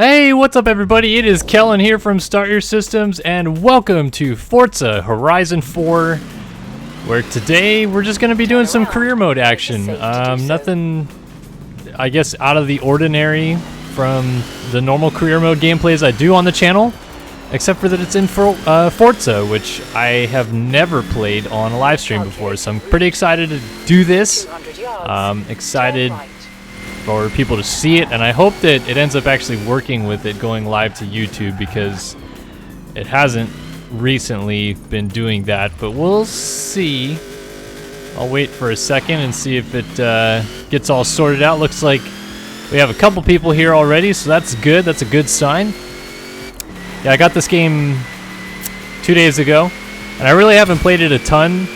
Hey, what's up everybody? It is Kellen here from Start Your Systems and welcome to Forza Horizon 4, where today we're just going to be doing some career mode action. Nothing, I guess, out of the ordinary from the normal career mode gameplays I do on the channel, except for that it's in Forza, which I have never played on a live stream before, so I'm pretty excited to do this. Excited for people to see it, and I hope that it ends up actually working with it going live to YouTube, because it hasn't recently been doing that, but we'll see. I'll wait for a second and see if it gets all sorted out. Looks like we have a couple people here already, so that's good. That's a good sign. Yeah, I got this game 2 days ago, and I really haven't played it a ton,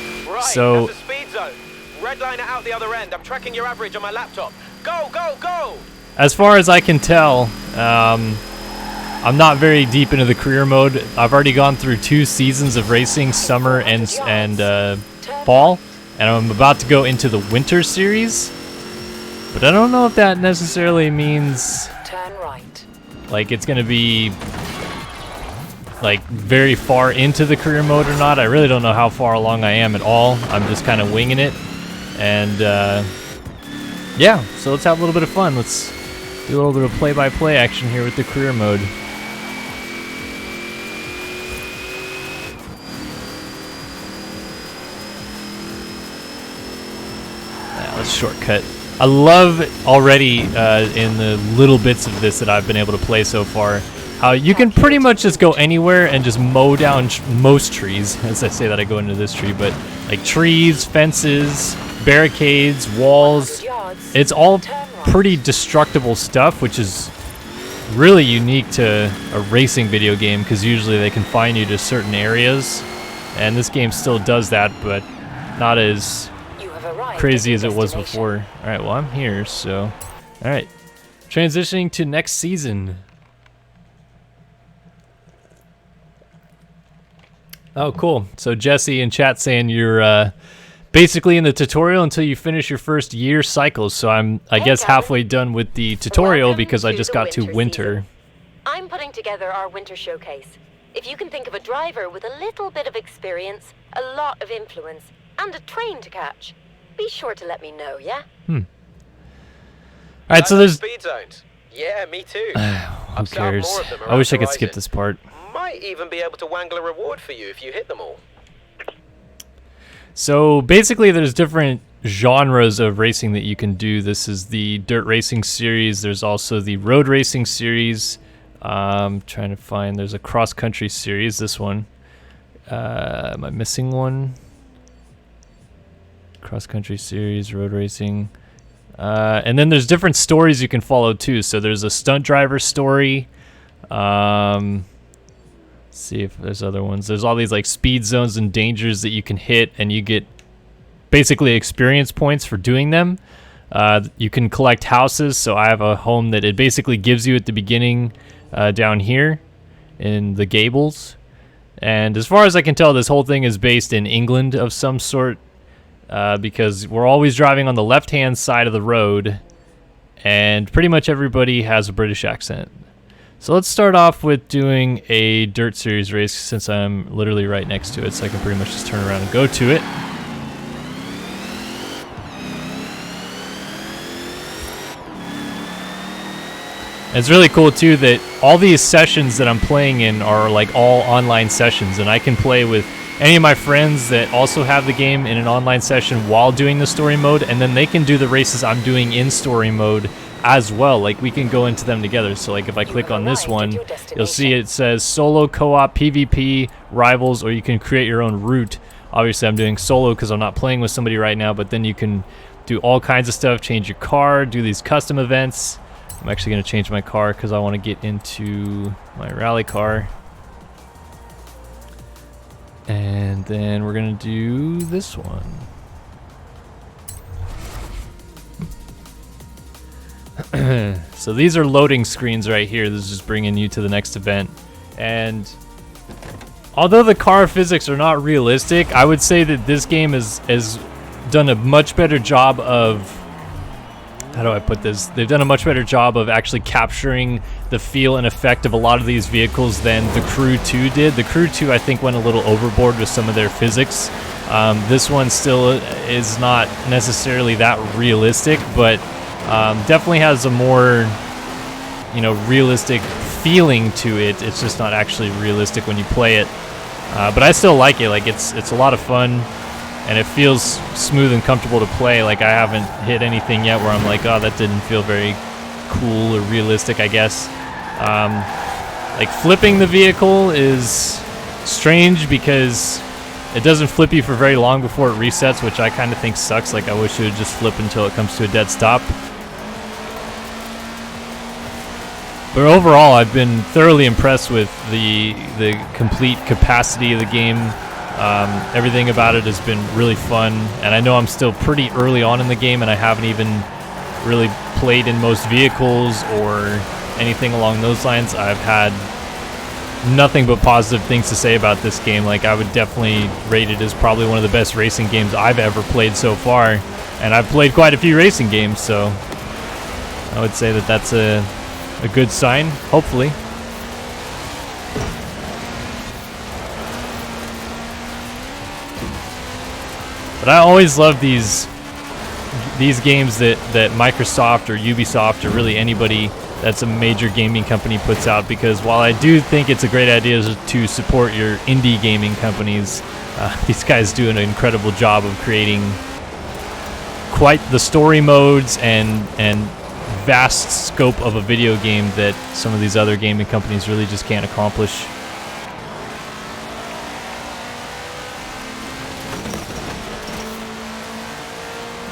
so... That's a speed zone. Red line out the other end. I'm tracking your average on my laptop. Go, go, go! As far as I can tell, I'm not very deep into the career mode. I've already gone through 2 seasons of racing, summer and fall, and I'm about to go into the winter series. But I don't know if that necessarily means like it's gonna be like very far into the career mode or not. I really don't know how far along I am at all. I'm just kind of winging it, and yeah, so let's have a little bit of fun. Let's do a little bit of play-by-play action here with the career mode. Let's shortcut. I love already in the little bits of this that I've been able to play so far, how you can pretty much just go anywhere and just mow down most trees. As I say that, I go into this tree, but like trees, fences, barricades, walls. It's all pretty destructible stuff, which is really unique to a racing video game, because usually they confine you to certain areas, and this game still does that, but not as crazy as it was before. Alright, well, I'm here, so... Alright. Transitioning to next season. Oh, cool. So Jesse in chat saying you're basically in the tutorial until you finish your first year cycle. So I guess halfway done with the tutorial because I just got to winter. I'm putting together our winter showcase. If you can think of a driver with a little bit of experience, a lot of influence, and a train to catch, be sure to let me know, yeah? Alright, so there's... speed zones. Yeah, me too. Who cares? I wish I could skip this part. Might even be able to wangle a reward for you if you hit them all. So basically there's different genres of racing that you can do. This is the dirt racing series. There's also the road racing series. I'm trying to find, there's a cross country series, this one. Am I missing one? Cross country series, road racing. And then there's different stories you can follow too. So there's a stunt driver story. See if there's other ones. There's all these like speed zones and dangers that you can hit, and you get basically experience points for doing them. You can collect houses, so I have a home that it basically gives you at the beginning down here in the Gables. And as far as I can tell, this whole thing is based in England of some sort, because we're always driving on the left-hand side of the road, and pretty much everybody has a British accent. So let's start off with doing a dirt series race, since I'm literally right next to it, so I can pretty much just turn around and go to it. And it's really cool too that all these sessions that I'm playing in are like all online sessions, and I can play with any of my friends that also have the game in an online session while doing the story mode, and then they can do the races I'm doing in story mode as well. Like, we can go into them together. So like if I click on this one, you'll see it says solo, co-op, PvP, rivals, or you can create your own route. Obviously I'm doing solo because I'm not playing with somebody right now, but then you can do all kinds of stuff, change your car, do these custom events. I'm actually going to change my car because I want to get into my rally car. And then we're going to do this one. So these are loading screens right here. This is just bringing you to the next event. And although the car physics are not realistic, I would say that this game has done a much better job of how do I put this? They've done a much better job of actually capturing the feel and effect of a lot of these vehicles than the Crew 2 did. The Crew 2, I think, went a little overboard with some of their physics. This one still is not necessarily that realistic, but definitely has a more, you know, realistic feeling to it. It's just not actually realistic when you play it. But I still like it. Like, it's a lot of fun. And it feels smooth and comfortable to play. Like, I haven't hit anything yet where I'm like, oh, that didn't feel very cool or realistic, I guess. Like, flipping the vehicle is strange because it doesn't flip you for very long before it resets, which I kind of think sucks. Like, I wish it would just flip until it comes to a dead stop. But overall, I've been thoroughly impressed with the complete capacity of the game. Everything about it has been really fun, and I know I'm still pretty early on in the game, and I haven't even really played in most vehicles or anything along those lines. I've had nothing but positive things to say about this game. Like, I would definitely rate it as probably one of the best racing games I've ever played so far, and I've played quite a few racing games, so I would say that that's a good sign, hopefully. But I always love these games that Microsoft or Ubisoft or really anybody that's a major gaming company puts out, because while I do think it's a great idea to support your indie gaming companies, these guys do an incredible job of creating quite the story modes and vast scope of a video game that some of these other gaming companies really just can't accomplish.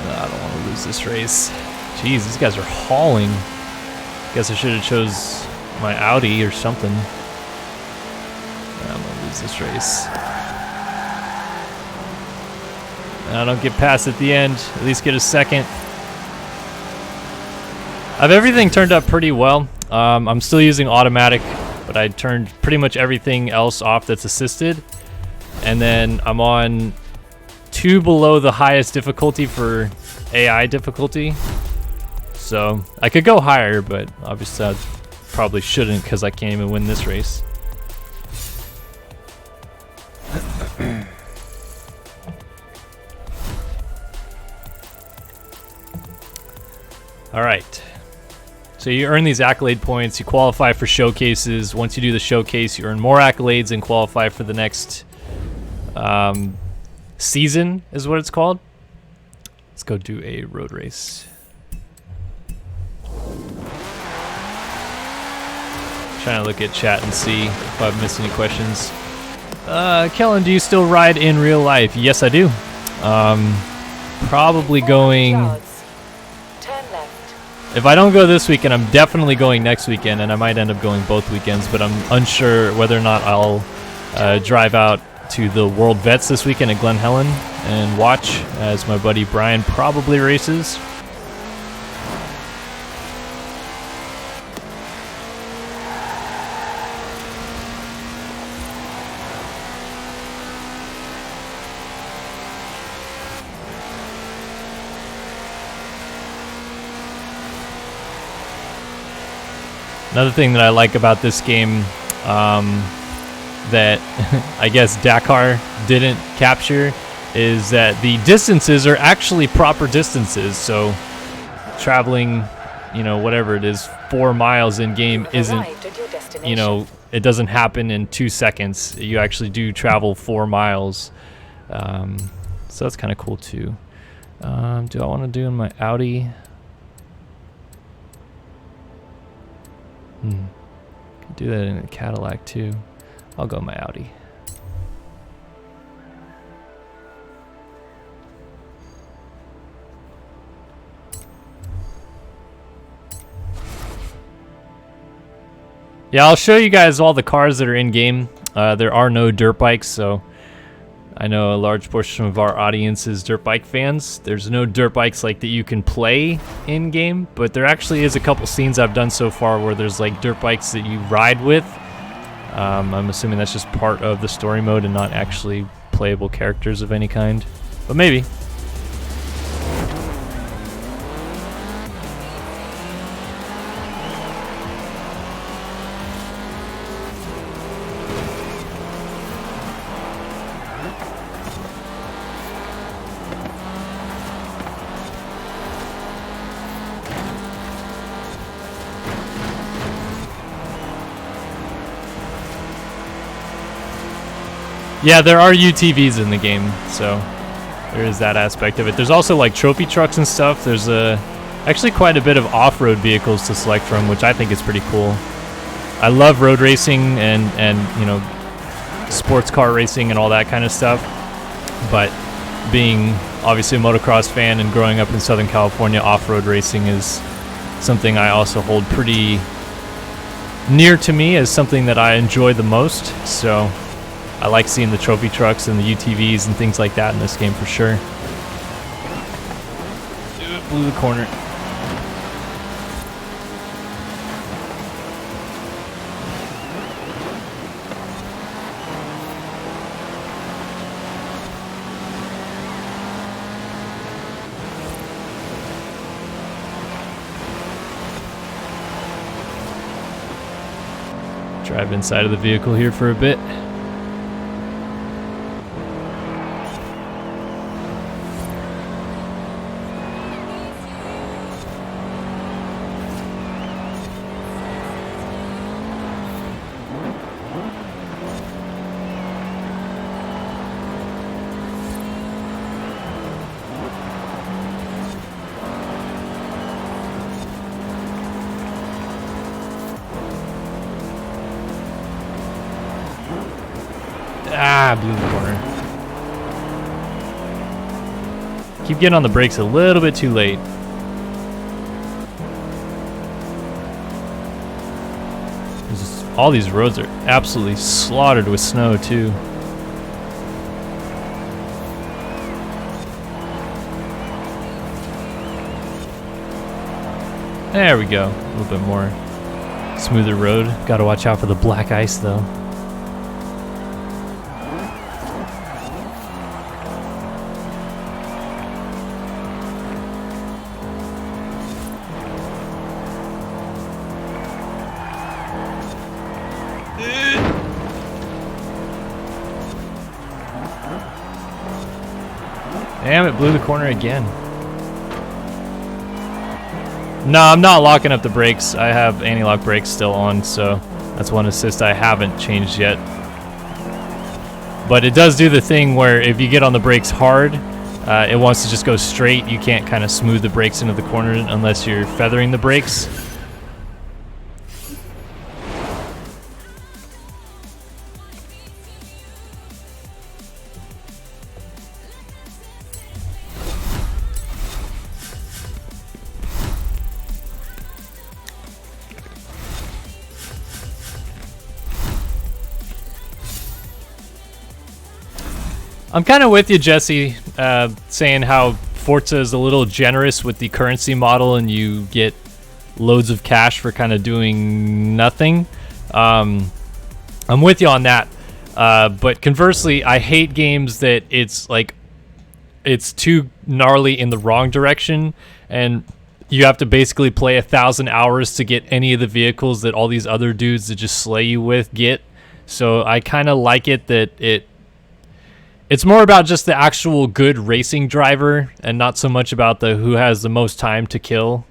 I don't want to lose this race. Jeez, these guys are hauling. Guess I should have chose my Audi or something. I'm gonna lose this race. I don't get past at the end. At least get a second. I've everything turned up pretty well. I'm still using automatic, but I turned pretty much everything else off that's assisted. And then I'm on 2 below the highest difficulty for AI difficulty. So I could go higher, but obviously I probably shouldn't because I can't even win this race. All right. So you earn these accolade points, you qualify for showcases. Once you do the showcase, you earn more accolades and qualify for the next season, is what it's called. Let's go do a road race. Trying to look at chat and see if I've missed any questions. Kellen, do you still ride in real life? Yes, I do. Probably going... If I don't go this weekend, I'm definitely going next weekend, and I might end up going both weekends, but I'm unsure whether or not I'll drive out to the World Vets this weekend at Glen Helen and watch as my buddy Brian probably races. Another thing that I like about this game that I guess Dakar didn't capture is that the distances are actually proper distances. So traveling, you know, whatever it is, 4 miles in game isn't, you know, it doesn't happen in 2 seconds. You actually do travel 4 miles. So that's kind of cool too. Do I want to do in my Audi? Could do that in a Cadillac too. I'll go my Audi. Yeah, I'll show you guys all the cars that are in game. There are no dirt bikes, so I know a large portion of our audience is dirt bike fans. There's no dirt bikes like that you can play in game, but there actually is a couple scenes I've done so far where there's like dirt bikes that you ride with. I'm assuming that's just part of the story mode and not actually playable characters of any kind, but maybe. Yeah, there are UTVs in the game, so there is that aspect of it. There's also like trophy trucks and stuff. There's actually quite a bit of off-road vehicles to select from, which I think is pretty cool. I love road racing and you know, sports car racing and all that kind of stuff, but being obviously a motocross fan and growing up in Southern California, off-road racing is something I also hold pretty near to me as something that I enjoy the most. So I like seeing the trophy trucks and the UTVs and things like that in this game for sure. Blew the corner. Drive inside of the vehicle here for a bit. Ah, blew the corner. Keep getting on the brakes a little bit too late. All these roads are absolutely slaughtered with snow too. There we go. A little bit more smoother road. Gotta watch out for the black ice though. Damn, it blew the corner again. No, I'm not locking up the brakes. I have anti-lock brakes still on, so that's one assist I haven't changed yet. But it does do the thing where if you get on the brakes hard, it wants to just go straight. You can't kind of smooth the brakes into the corner unless you're feathering the brakes. I'm kind of with you, Jesse, saying how Forza is a little generous with the currency model and you get loads of cash for kind of doing nothing. I'm with you on that. But conversely, I hate games that it's too gnarly in the wrong direction and you have to basically play 1,000 hours to get any of the vehicles that all these other dudes that just slay you with get. So I kind of like it that it's more about just the actual good racing driver and not so much about the who has the most time to kill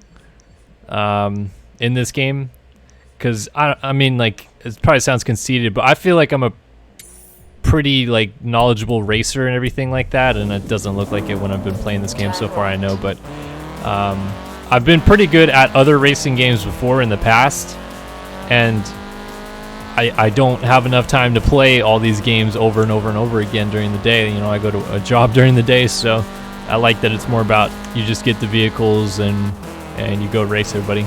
in this game. Because, I mean, like, it probably sounds conceited, but I feel like I'm a pretty, like, knowledgeable racer and everything like that, and it doesn't look like it when I've been playing this game so far, I know. But I've been pretty good at other racing games before in the past, and I don't have enough time to play all these games over and over and over again during the day. You know, I go to a job during the day, so I like that it's more about you just get the vehicles and you go race everybody.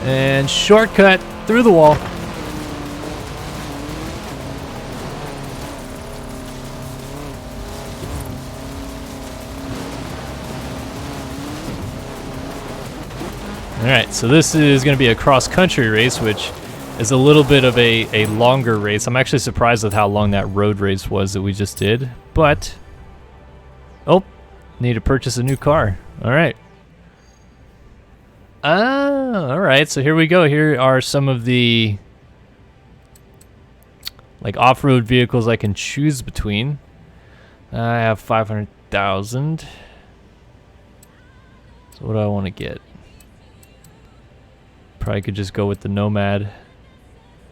And shortcut through the wall. Alright, so this is going to be a cross-country race, which is a little bit of a longer race. I'm actually surprised with how long that road race was that we just did. But, oh, need to purchase a new car. Alright. Alright, so here we go. Here are some of the like off-road vehicles I can choose between. I have 500,000. So what do I want to get? Probably could just go with the Nomad.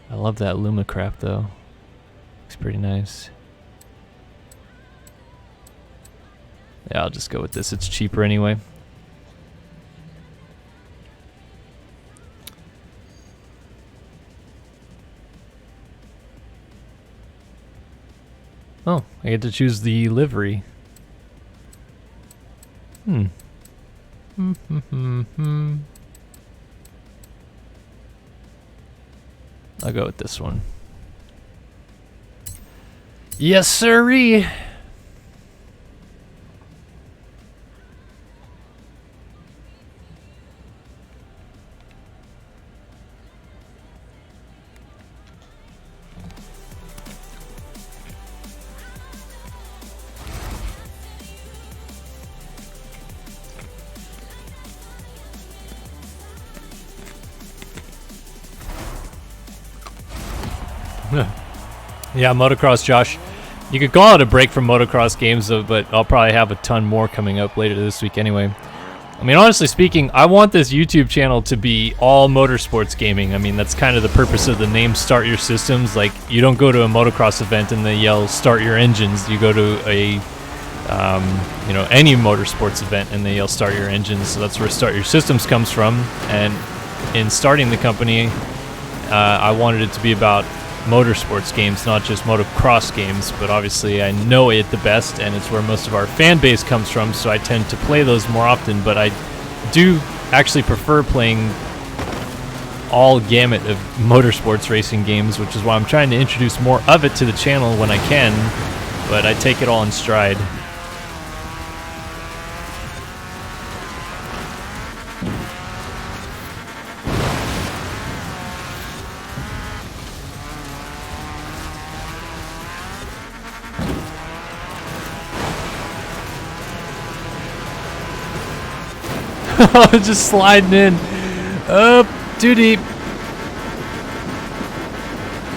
I love that Luma crap though. Looks pretty nice. Yeah, I'll just go with this. It's cheaper anyway. Oh, I get to choose the livery. I'll go with this one. Yes, sirree. Yeah, motocross, Josh. You could call it a break from motocross games, but I'll probably have a ton more coming up later this week anyway. I mean, honestly speaking, I want this YouTube channel to be all motorsports gaming. I mean, that's kind of the purpose of the name Start Your Systems. Like, you don't go to a motocross event and they yell, start your engines. You go to a, you know, any motorsports event and they yell, start your engines. So that's where Start Your Systems comes from. And in starting the company, I wanted it to be about motorsports games, not just motocross games, but obviously I know it the best and it's where most of our fan base comes from, so I tend to play those more often, but I do actually prefer playing all gamut of motorsports racing games, which is why I'm trying to introduce more of it to the channel when I can, but I take it all in stride. Just sliding in. Up, too deep.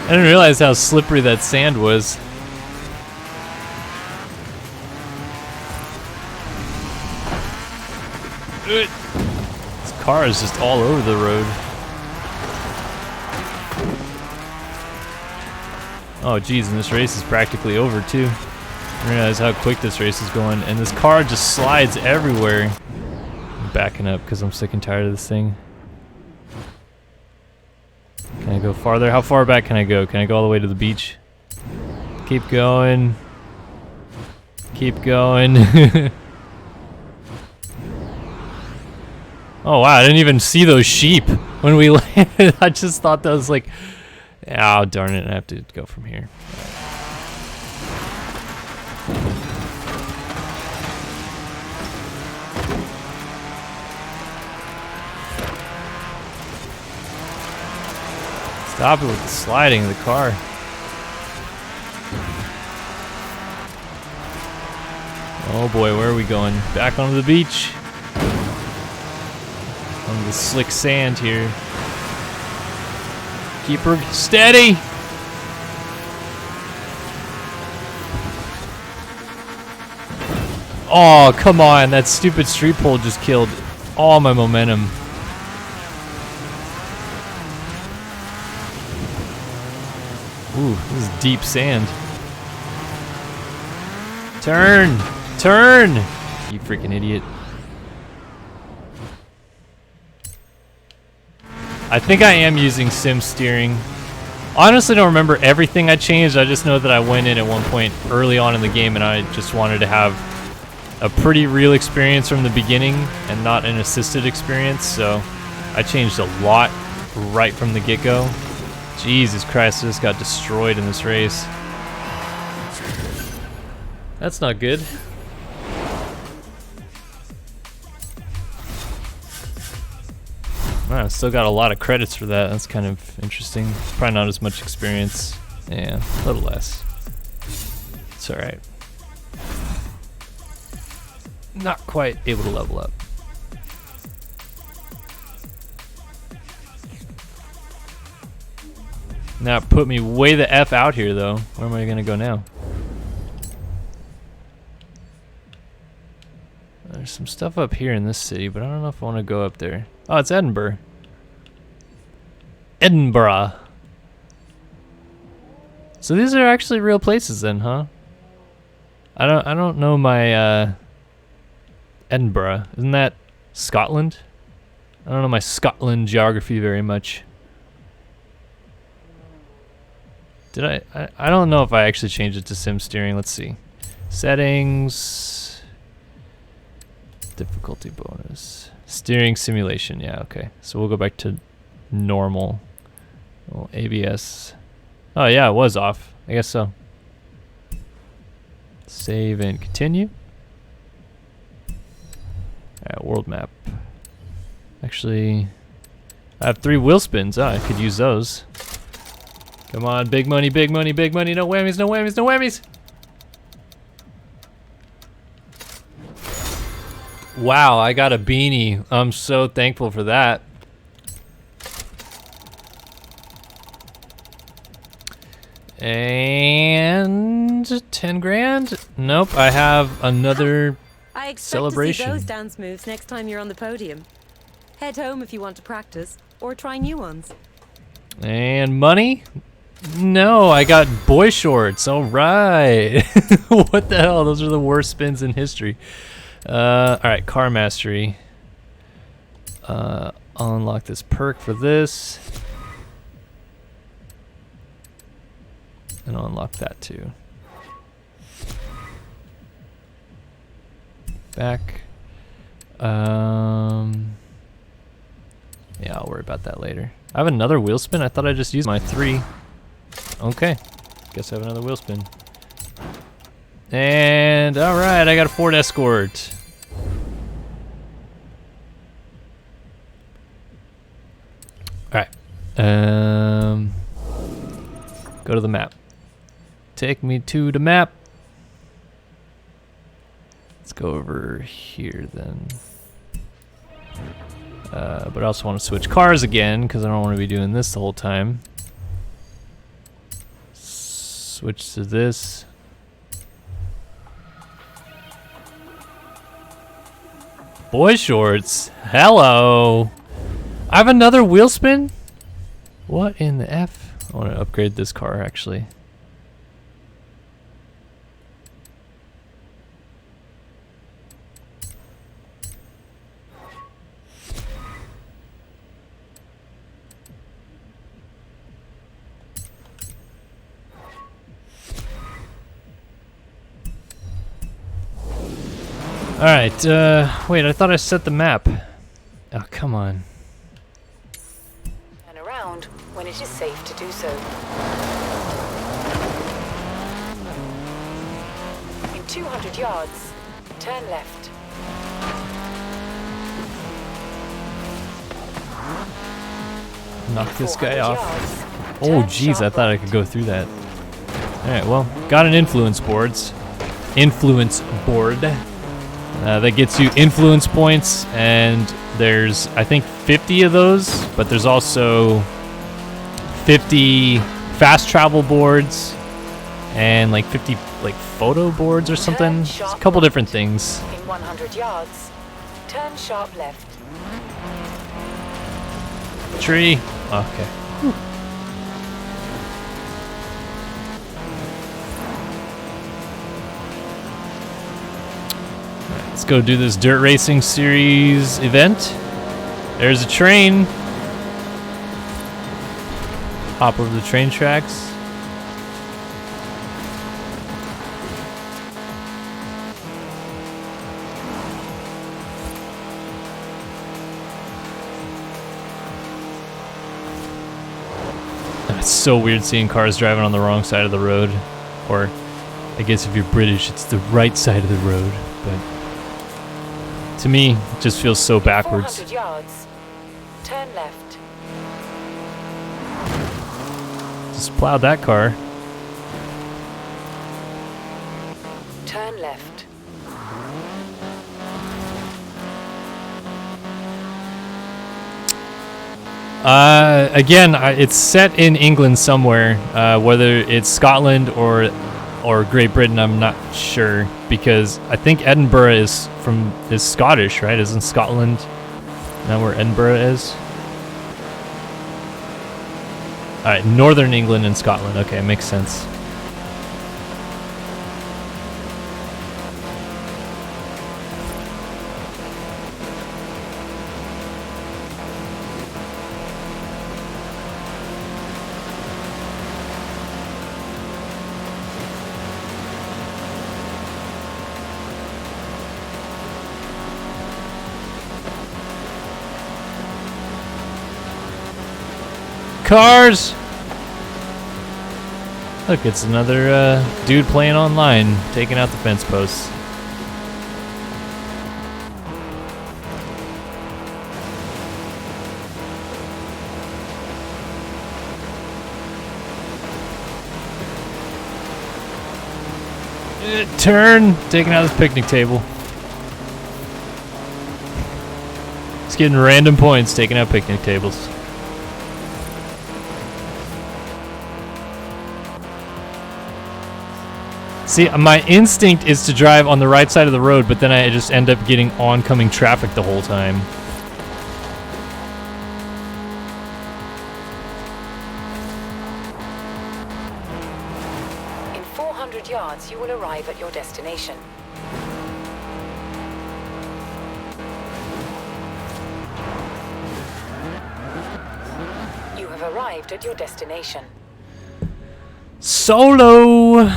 I didn't realize how slippery that sand was. This car is just all over the road. Oh geez, and this race is practically over too. I didn't realize how quick this race is going, and this car just slides everywhere. Backing up because I'm sick and tired of this thing. Can I go farther? How far back can I go? Can I go all the way to the beach? Keep going. Keep going. Oh wow, I didn't even see those sheep when we landed. I just thought that was like, oh darn it, I have to go from here. Stop it with the sliding of the car. Oh boy, where are we going? Back onto the beach. On the slick sand here. Keep her steady! Oh, come on. That stupid street pole just killed all my momentum. Ooh, this is deep sand. Turn! Turn! You freaking idiot. I think I am using sim steering. Honestly, don't remember everything I changed. I just know that I went in at one point early on in the game and I just wanted to have a pretty real experience from the beginning and not an assisted experience, so I changed a lot right from the get-go. Jesus Christ, I just got destroyed in this race. That's not good. Wow, I still got a lot of credits for that. That's kind of interesting. Probably not as much experience. Yeah, a little less. It's alright. Not quite able to level up. Now it put me way the F out here though. Where am I gonna go now? There's some stuff up here in this city, but I don't know if I want to go up there. Oh, it's Edinburgh. Edinburgh. So these are actually real places then, huh? I don't know my Edinburgh. Isn't that Scotland? I don't know my Scotland geography very much. Did I don't know if I actually changed it to sim steering. Let's see. Settings. Difficulty bonus. Steering simulation. Yeah, okay. So we'll go back to normal. Well, ABS. Oh yeah, it was off. I guess so. Save and continue. Alright, world map. Actually, I have 3 wheel spins. Oh, I could use those. Come on, big money, big money, big money. No whammies, no whammies, no whammies. Wow, I got a beanie. I'm so thankful for that. And 10 grand? Nope, I have another I expect celebration. to see those dance moves next time you're on the podium. Head home if you want to practice, or try new ones. And money? No, I got boy shorts. All right. What the hell? Those are the worst spins in history. All right, car mastery. I'll unlock this perk for this. And I'll unlock that too. Back. Yeah, I'll worry about that later. I have another wheel spin? I thought I just used my 3. Okay. Guess I have another wheel spin. And alright, I got a Ford Escort. Alright. Go to the map. Take me to the map. Let's go over here then. But I also want to switch cars again because I don't want to be doing this the whole time. Switch to this. Boy shorts. Hello. I have another wheel spin? What in the F? I want to upgrade this car actually. Alright, wait, I thought I set the map. Oh, come on. Turn around when it is safe to do so. In 200 yards, turn left. Knock this guy 400 off. yards, Oh, turn jeez, I sharp thought I right. could go through that. Alright, well, got an influence board. That gets you influence points, and there's, I think, 50 of those, but there's also 50 fast travel boards and like 50 like photo boards or something. Turn It's a sharp couple right. different things. In 100 yards, turn sharp left. Tree. Okay. Let's go do this dirt racing series event. There's a train. Hop over the train tracks. It's so weird seeing cars driving on the wrong side of the road. Or, I guess if you're British, it's the right side of the road. But to me, it just feels so backwards. 400 yards, turn left. Just plowed that car. Turn left. Again, it's set in England somewhere. Whether it's Scotland or Great Britain, I'm not sure, because I think Edinburgh is Scottish, right? Isn't Scotland that where Edinburgh is? All right, Northern England and Scotland. Okay, makes sense. cars! Look, it's another dude playing online, taking out the fence posts. Turn! Taking out his picnic table. It's getting random points, taking out picnic tables. See, my instinct is to drive on the right side of the road, but then I just end up getting oncoming traffic the whole time. In 400 yards, you will arrive at your destination. You have arrived at your destination. Solo!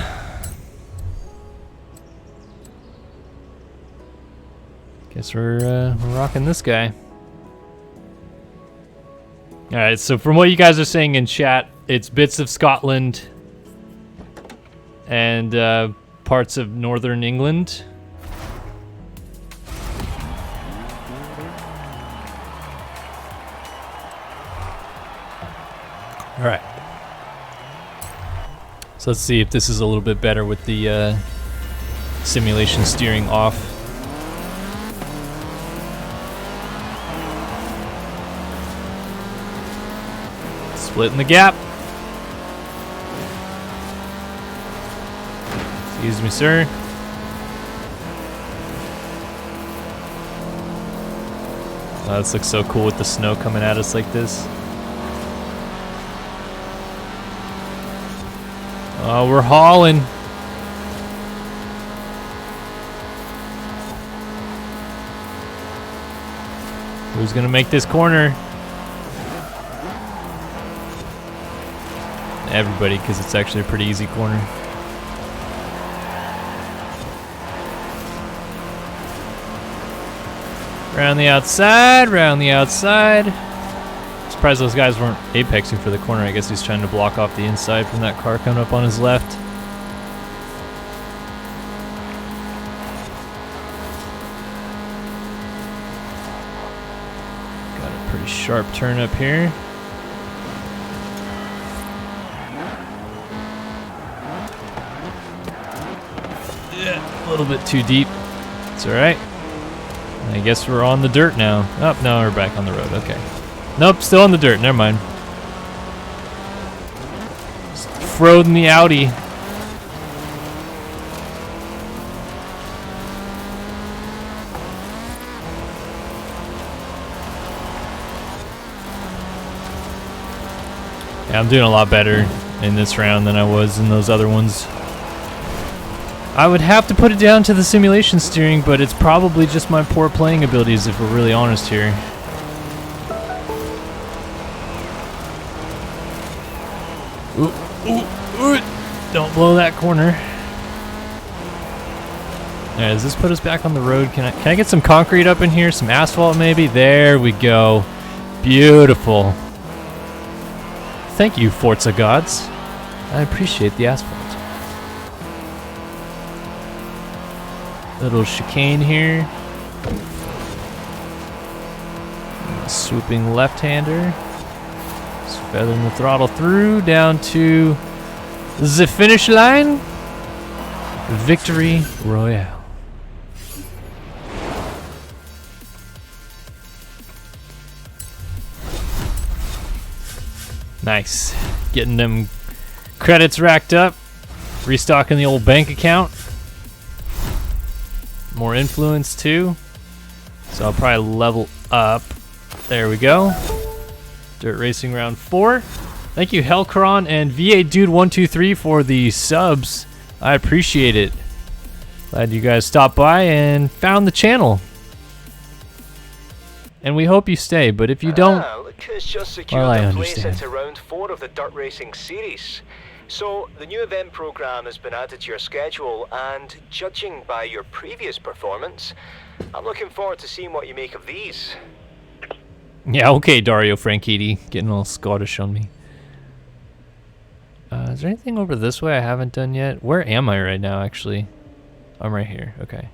Guess we're rocking this guy. Alright, so from what you guys are saying in chat, it's bits of Scotland and parts of northern England. Alright. So let's see if this is a little bit better with the simulation steering off. Splitting the gap. Excuse me, sir. Oh, this looks so cool with the snow coming at us like this. Oh, we're hauling. Who's gonna make this corner? Everybody, because it's actually a pretty easy corner. Round the outside, round the outside. Surprised those guys weren't apexing for the corner. I guess he's trying to block off the inside from that car coming up on his left. Got a pretty sharp turn up here. A little bit too deep. It's alright. I guess we're on the dirt now. Oh, no, we're back on the road. Okay. Nope, still on the dirt. Never mind. Just froden the Audi. Yeah, I'm doing a lot better in this round than I was in those other ones. I would have to put it down to the simulation steering, but it's probably just my poor playing abilities if we're really honest here. Ooh, ooh, ooh. Don't blow that corner. Alright, does this put us back on the road? Can I get some concrete up in here? Some asphalt maybe? There we go. Beautiful. Thank you, Forza gods. I appreciate the asphalt. Little chicane here. Swooping left-hander. Just feathering the throttle through down to the finish line. Victory Royale. Nice. Getting them credits racked up. Restocking the old bank account. More influence too. So I'll probably level up. There we go. Dirt Racing round 4. Thank you Hellcron and VA Dude 123 for the subs. I appreciate it. Glad you guys stopped by and found the channel. And we hope you stay, but if you don't, look who's just secured well, I a place understand. into round 4 of the Dirt Racing series. So, the new event program has been added to your schedule, and judging by your previous performance, I'm looking forward to seeing what you make of these. Yeah, okay, Dario Franchitti, getting all Scottish on me. Is there anything over this way I haven't done yet? Where am I right now, actually? I'm right here. Okay.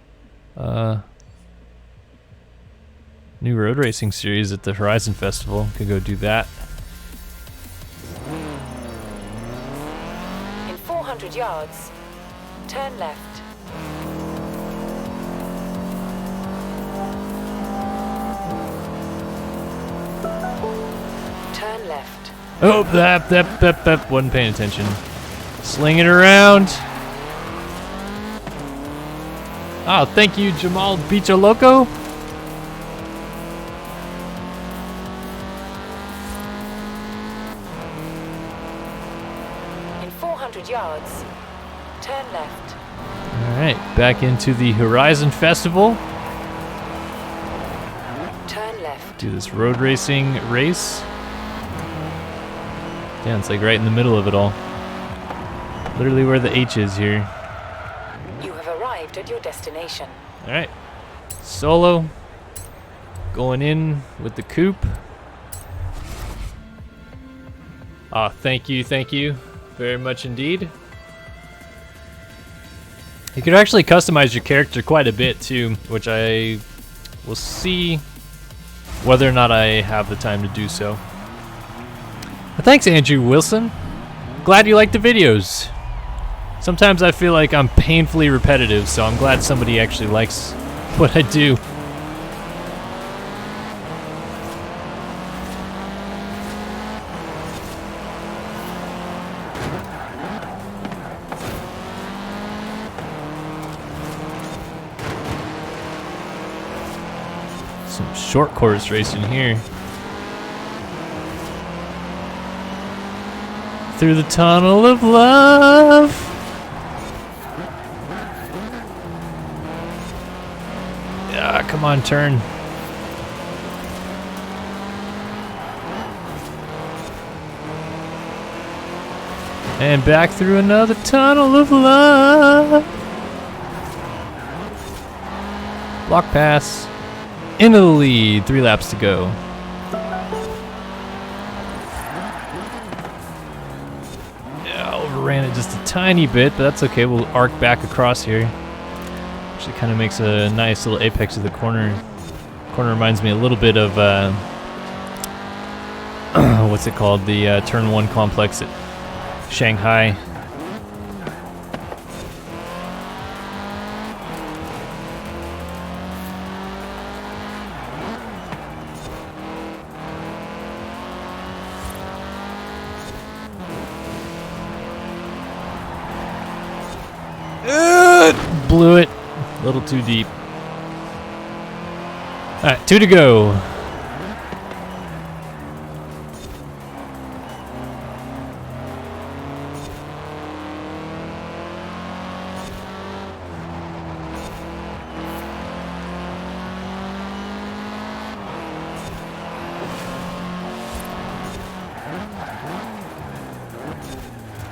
New road racing series at the Horizon Festival. Could go do that. In 400 yards, turn left. Turn left. Oh, that wasn't paying attention. Sling it around. Oh, thank you, Jamal Bicho Loco. In 400 yards, turn left. All right, back into the Horizon Festival. Turn left. Do this road racing race. Yeah, it's like right in the middle of it all. Literally where the H is here. You have arrived at your destination. All right, solo. Going in with the coupe. Ah, thank you very much indeed. You could actually customize your character quite a bit too, which I will see whether or not I have the time to do so. But thanks, Andrew Wilson. Glad you like the videos. Sometimes I feel like I'm painfully repetitive, so I'm glad somebody actually likes what I do. Some short course racing here. Through the tunnel of love. Yeah, come on, turn. And back through another tunnel of love. Block pass. Into the lead. 3 laps to go. Yeah, overran it just a tiny bit, but that's okay. We'll arc back across here. Actually kind of makes a nice little apex of the corner. Corner reminds me a little bit of, what's it called? The Turn 1 complex at Shanghai. Blew it. A little too deep. Alright, 2 to go.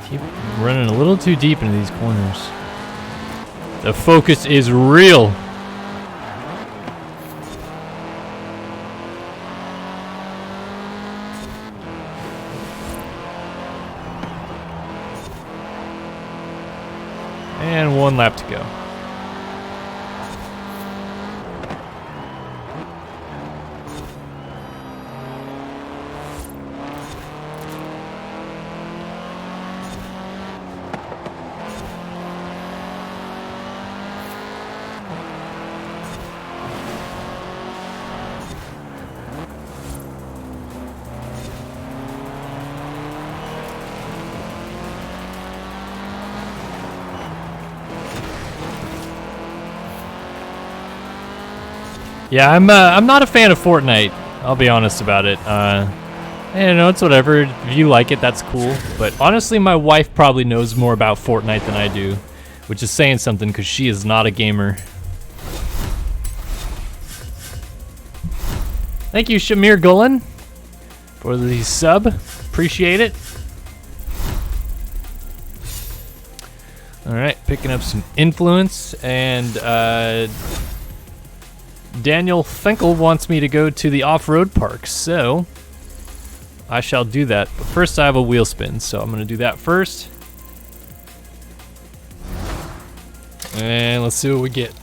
Keep running a little too deep into these corners. The focus is real. And 1 lap to go. Yeah, I'm not a fan of Fortnite. I'll be honest about it. It's whatever. If you like it, that's cool. But honestly, my wife probably knows more about Fortnite than I do, which is saying something because she is not a gamer. Thank you, Shamir Gulen, for the sub. Appreciate it. All right, picking up some influence, and Daniel Finkel wants me to go to the off-road park, so I shall do that. But first I have a wheel spin, so I'm gonna do that first. And let's see what we get.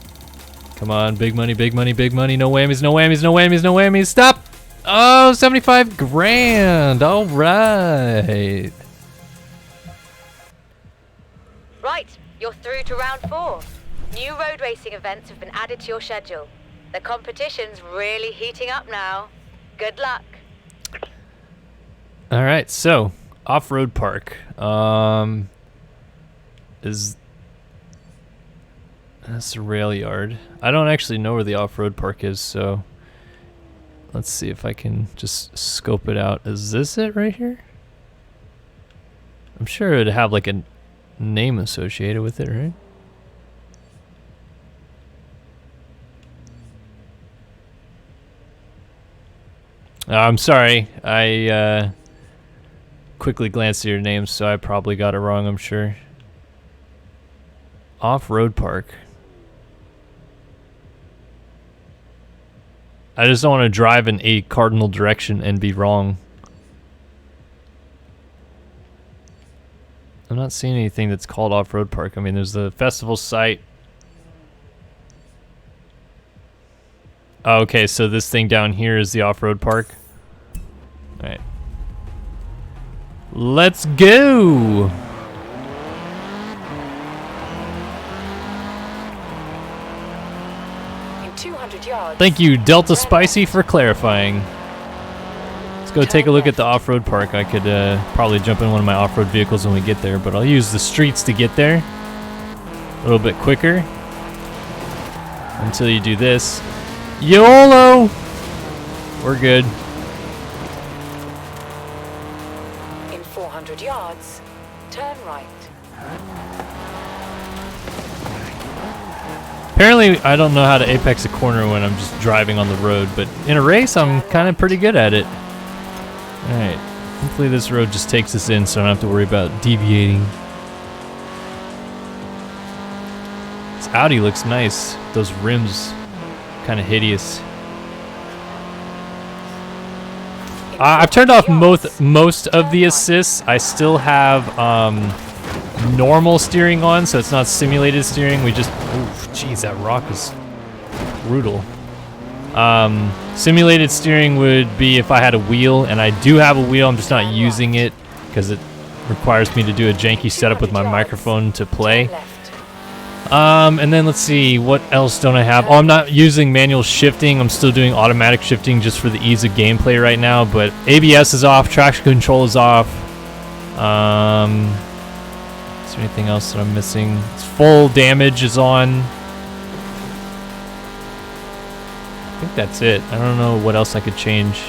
Come on, big money, big money, big money. No whammies, no whammies, no whammies, no whammies. Stop! Oh, 75 grand. All right. Right, you're through to round 4. New road racing events have been added to your schedule. The competition's really heating up now. Good luck. All right, so off-road park. That's the rail yard. I don't actually know where the off-road park is, so let's see if I can just scope it out. Is this it right here? I'm sure it'd have like a name associated with it, right? I'm sorry. I quickly glanced at your names, so I probably got it wrong, I'm sure. Off-road park. I just don't want to drive in a cardinal direction and be wrong. I'm not seeing anything that's called off-road park. I mean, there's the festival site. Oh, okay, so this thing down here is the off-road park. All right. Let's go! In 200 yards. Thank you, Delta Spicy, for clarifying. Let's go take a look at the off-road park. I could probably jump in one of my off-road vehicles when we get there, but I'll use the streets to get there. A little bit quicker. Until you do this. YOLO! We're good. In 400 yards, turn right. Apparently, I don't know how to apex a corner when I'm just driving on the road, but in a race, I'm kind of pretty good at it. Alright, hopefully this road just takes us in so I don't have to worry about deviating. This Audi looks nice. Those rims, kind of hideous. I've turned off most of the assists. I still have normal steering on, so it's not simulated steering. We just, oof, geez, that rock is brutal. Simulated steering would be if I had a wheel, and I do have a wheel. I'm just not using it because it requires me to do a janky setup with my microphone to play. And then let's see, what else don't I have? Oh, I'm not using manual shifting. I'm still doing automatic shifting just for the ease of gameplay right now, but ABS is off, traction control is off. Is there anything else that I'm missing? It's full damage is on. I think that's it. I don't know what else I could change.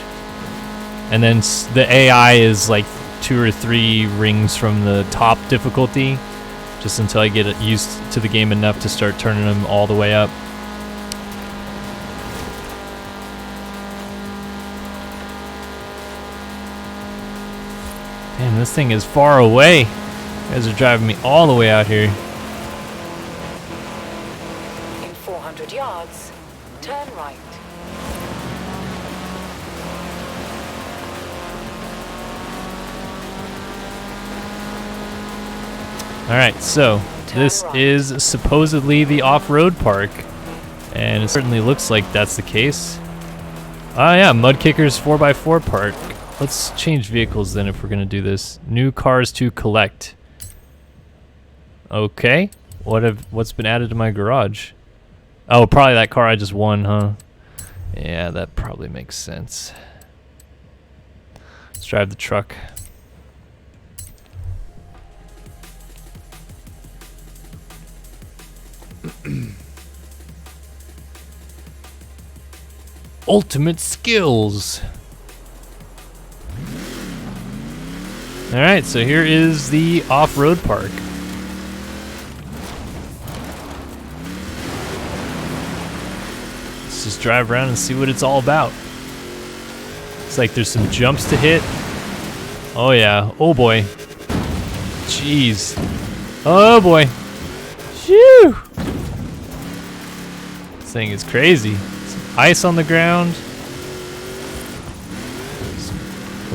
And then the AI is like 2 or 3 rings from the top difficulty. Just until I get used to the game enough to start turning them all the way up. Damn, this thing is far away. You guys are driving me all the way out here. In 400 yards, turn right. Alright, so this is supposedly the off-road park, and it certainly looks like that's the case. Ah yeah, Mud Kicker's 4x4 park. Let's change vehicles then if we're gonna do this. New cars to collect. Okay, what's been added to my garage? Oh, probably that car I just won, huh? Yeah, that probably makes sense. Let's drive the truck. Ultimate skills. Alright, so here is the off-road park. Let's just drive around and see what it's all about. It's like there's some jumps to hit. Oh yeah, oh boy. Jeez. Oh boy. Phew! This thing is crazy. Some ice on the ground.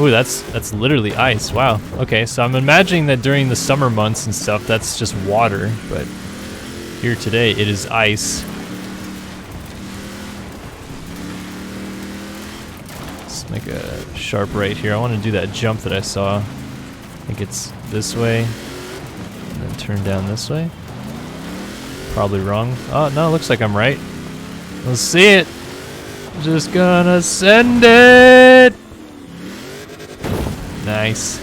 Ooh, that's literally ice. Wow. Okay, so I'm imagining that during the summer months and stuff, that's just water, but here today it is ice. Let's make a sharp right here. I want to do that jump that I saw. I think it's this way, and then turn down this way. Probably wrong. Oh, no, looks like I'm right. Let's see it. Just gonna send it. Nice.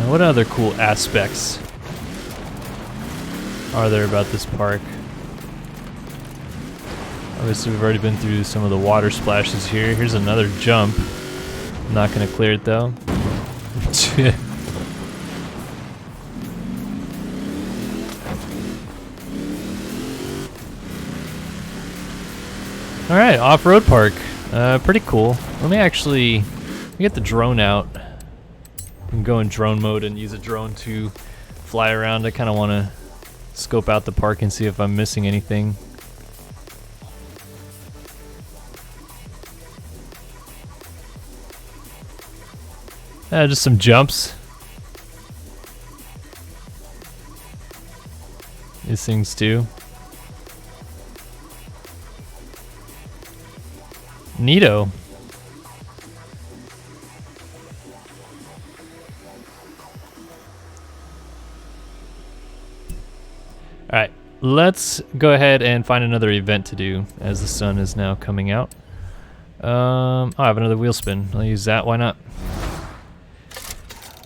What other cool aspects are there about this park? Obviously, we've already been through some of the water splashes here. Here's another jump. I'm not gonna clear it though. All right, off-road park. Pretty cool. Let me get the drone out. I can go in drone mode and use a drone to fly around. I kind of want to scope out the park and see if I'm missing anything. Just some jumps. These things too. Neato. Alright, let's go ahead and find another event to do as the sun is now coming out. I have another wheel spin. I'll use that, why not?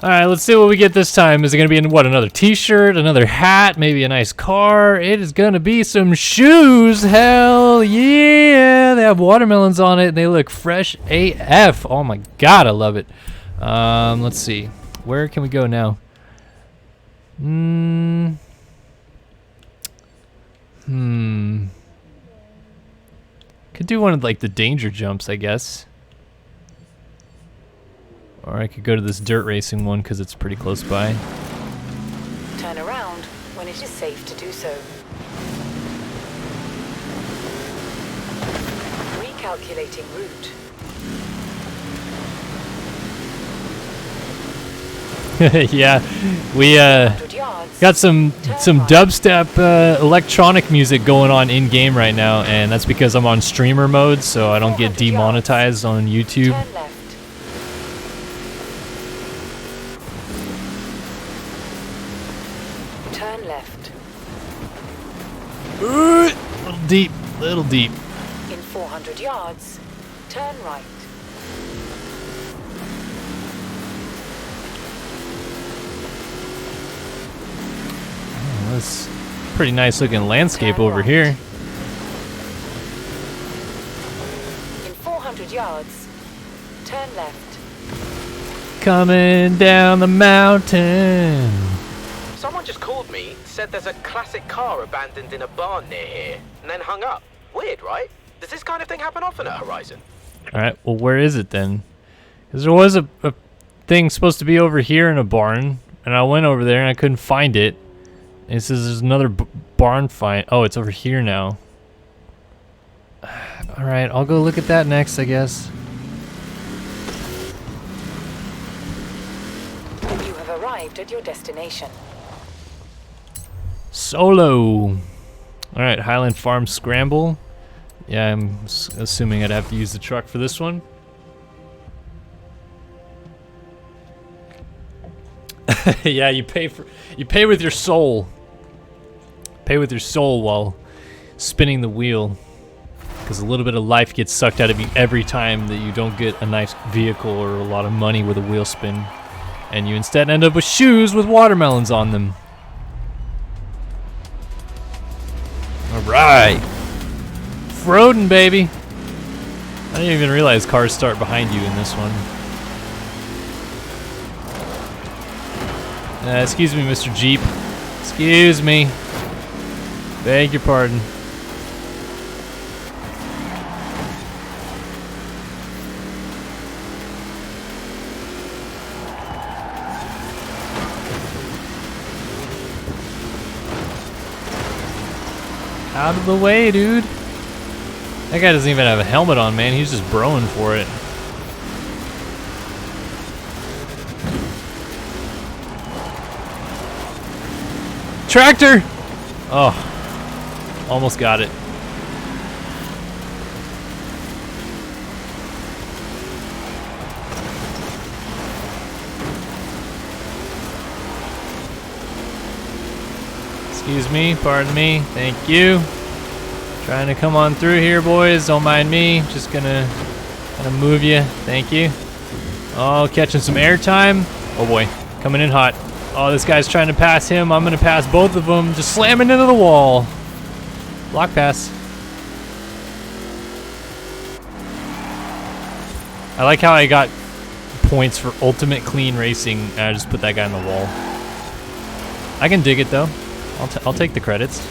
Alright, let's see what we get this time. Is it going to be in, what, another t-shirt, another hat, maybe a nice car? It is going to be some shoes. Hell yeah! They have watermelons on it and they look fresh AF. Oh my god, I love it. Let's see. Where can we go now? Could do one of like the danger jumps, I guess. Or I could go to this dirt racing one because it's pretty close by. Turn around when it is safe to do so. Recalculating route. Yeah, we got some dubstep electronic music going on in game right now, and that's because I'm on streamer mode, so I don't get demonetized on YouTube. Turn left. Turn left. Little deep. In 400 yards, turn right. That's pretty nice looking landscape over here. In 400 yards, turn left. Coming down the mountain. Someone just called me, said there's a classic car abandoned in a barn near here, and then hung up. Weird, right? Does this kind of thing happen often at Horizon? Alright, well where is it then? Because there was a thing supposed to be over here in a barn, and I went over there and I couldn't find it. And it says there's another barn find. Oh, it's over here now. Alright, I'll go look at that next, I guess. You have arrived at your destination. Solo. Alright, Highland Farm Scramble. Yeah, I'm assuming I'd have to use the truck for this one. Yeah, you pay with your soul. Pay with your soul while spinning the wheel. Because a little bit of life gets sucked out of you every time that you don't get a nice vehicle or a lot of money with a wheel spin. And you instead end up with shoes with watermelons on them. Alright. Froden, baby. I didn't even realize cars start behind you in this one. Excuse me, Mr. Jeep. Excuse me. Beg your pardon. Out of the way, dude. That guy doesn't even have a helmet on, man. He's just broing for it. Tractor! Oh, almost got it. Excuse me, pardon me, thank you. Trying to come on through here, boys. Don't mind me. Just gonna move you. Thank you. Oh, catching some airtime. Oh boy, coming in hot. Oh, this guy's trying to pass him. I'm gonna pass both of them. Just slamming into the wall. Block pass. I like how I got points for ultimate clean racing. And I just put that guy on the wall. I can dig it though. I'll take the credits.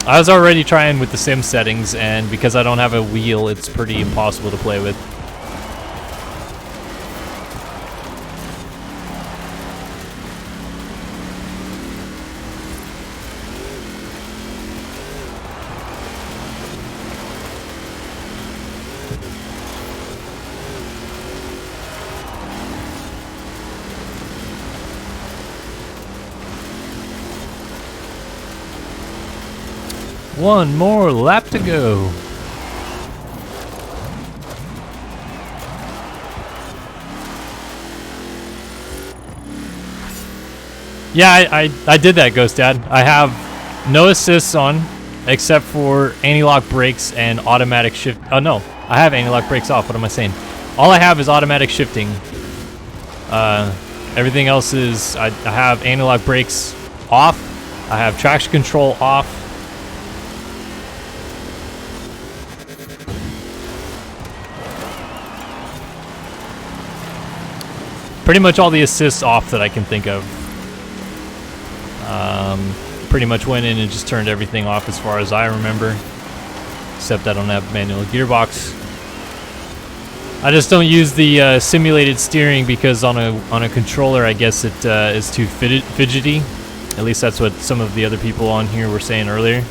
I was already trying with the sim settings, and because I don't have a wheel, it's pretty impossible to play with. One more lap to go. Yeah, I did that, Ghost Dad. I have no assists on, except for anti-lock brakes and automatic shift. Oh no, I have anti-lock brakes off. What am I saying? All I have is automatic shifting. Everything else is I have anti-lock brakes off. I have traction control off. Pretty much all the assists off that I can think of. Pretty much went in and just turned everything off as far as I remember. Except I don't have manual gearbox. I just don't use the simulated steering because on a controller I guess it is too fidgety. At least that's what some of the other people on here were saying earlier.